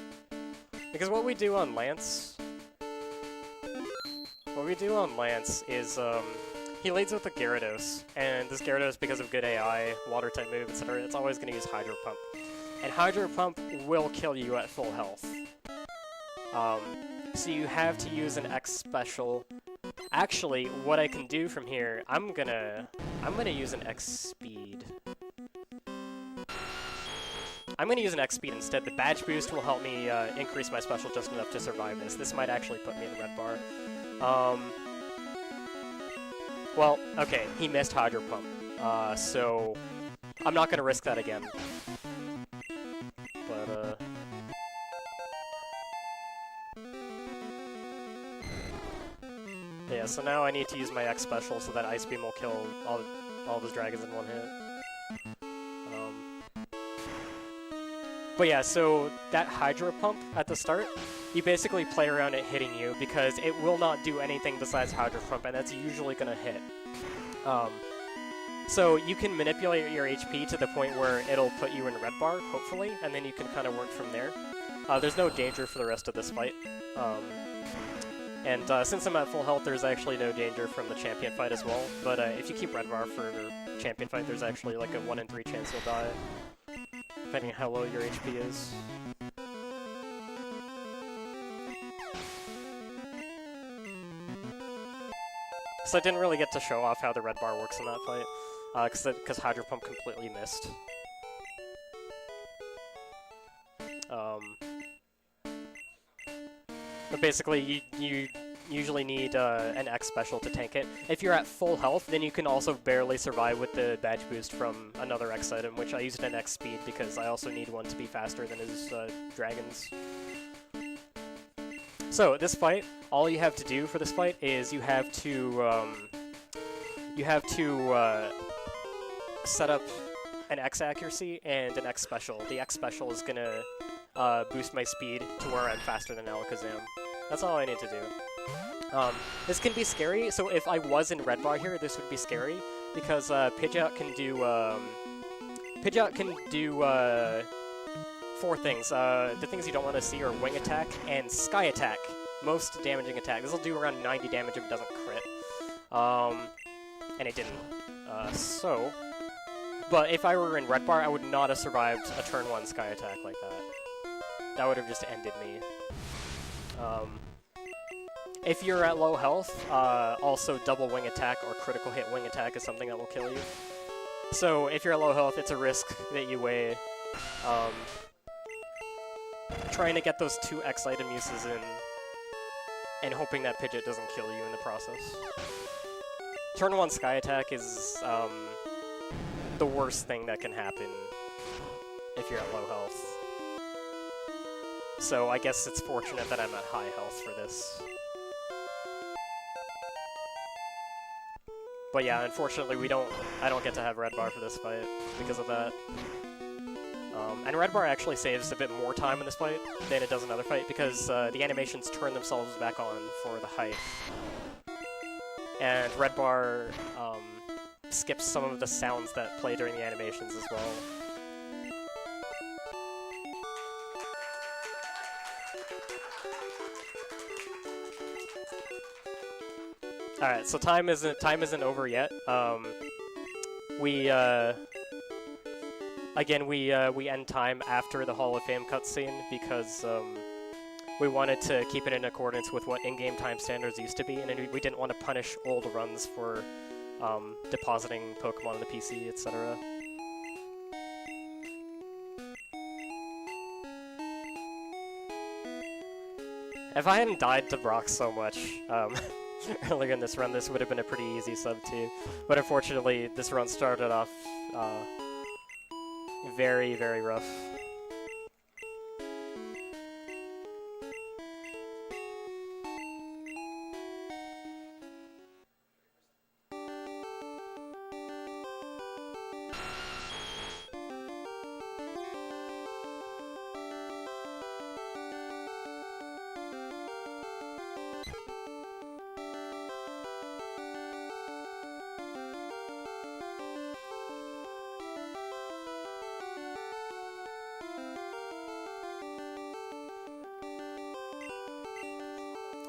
A: Because what we do on Lance is, he leads with a Gyarados, and this Gyarados, because of good AI, Water-type move, etc., it's always going to use Hydro Pump. And Hydro Pump will kill you at full health. So you have to use an X special. Actually, what I can do from here, I'm gonna use an X speed. I'm going to use an X speed instead. The badge boost will help me increase my special just enough to survive this. This might actually put me in Red Bar. Well, okay, he missed Hydro Pump, so I'm not going to risk that again. But, yeah, so now I need to use my X special so that Ice Beam will kill all of his dragons in one hit. But yeah, so that Hydro Pump at the start, you basically play around it hitting you because it will not do anything besides Hydro Pump, and that's usually going to hit. So you can manipulate your HP to the point where it'll put you in Red Bar, hopefully, and then you can kind of work from there. There's no danger for the rest of this fight. And since I'm at full health, there's actually no danger from the champion fight as well. But if you keep Red Bar for the champion fight, there's actually like a 1 in 3 chance you'll die, depending on how low your HP is. So I didn't really get to show off how the Red Bar works in that fight, because Hydro Pump completely missed. But basically, you usually need an X special to tank it. If you're at full health, then you can also barely survive with the badge boost from another X item, which I used an X speed because I also need one to be faster than his dragons. So this fight, all you have to do for this fight is you have to set up an X accuracy and an X special. The X special is gonna boost my speed to where I'm faster than Alakazam. That's all I need to do. This can be scary, so if I was in Red Bar here, this would be scary, because Pidgeot can do 4 things. The things you don't want to see are Wing Attack and Sky Attack, most damaging attack. This will do around 90 damage if it doesn't crit. And it didn't. But if I were in Red Bar, I would not have survived a turn 1 Sky Attack like that. That would have just ended me. If you're at low health, also double Wing Attack or critical hit Wing Attack is something that will kill you. So if you're at low health, it's a risk that you weigh. Trying to get those 2 X item uses in, and hoping that Pidgeot doesn't kill you in the process. Turn 1 Sky Attack is the worst thing that can happen if you're at low health. So I guess it's fortunate that I'm at high health for this. But yeah, unfortunately I don't get to have red bar for this fight because of that. And red bar actually saves a bit more time in this fight than it does in another fight because the animations turn themselves back on for the height. And red bar skips some of the sounds that play during the animations as well. Alright, so time isn't over yet. We end time after the Hall of Fame cutscene because we wanted to keep it in accordance with what in-game time standards used to be, and we didn't want to punish old runs for depositing Pokemon on the PC, etc. If I hadn't died to Brock so much earlier in this run, this would have been a pretty easy sub too. But unfortunately, this run started off very, very rough.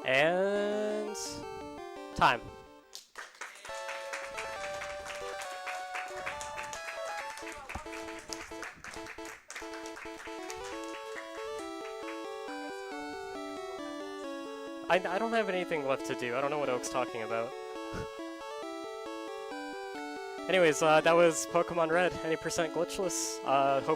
A: And time. I don't have anything left to do. I don't know what Oak's talking about. Anyways, that was Pokemon Red, any % glitchless. Hope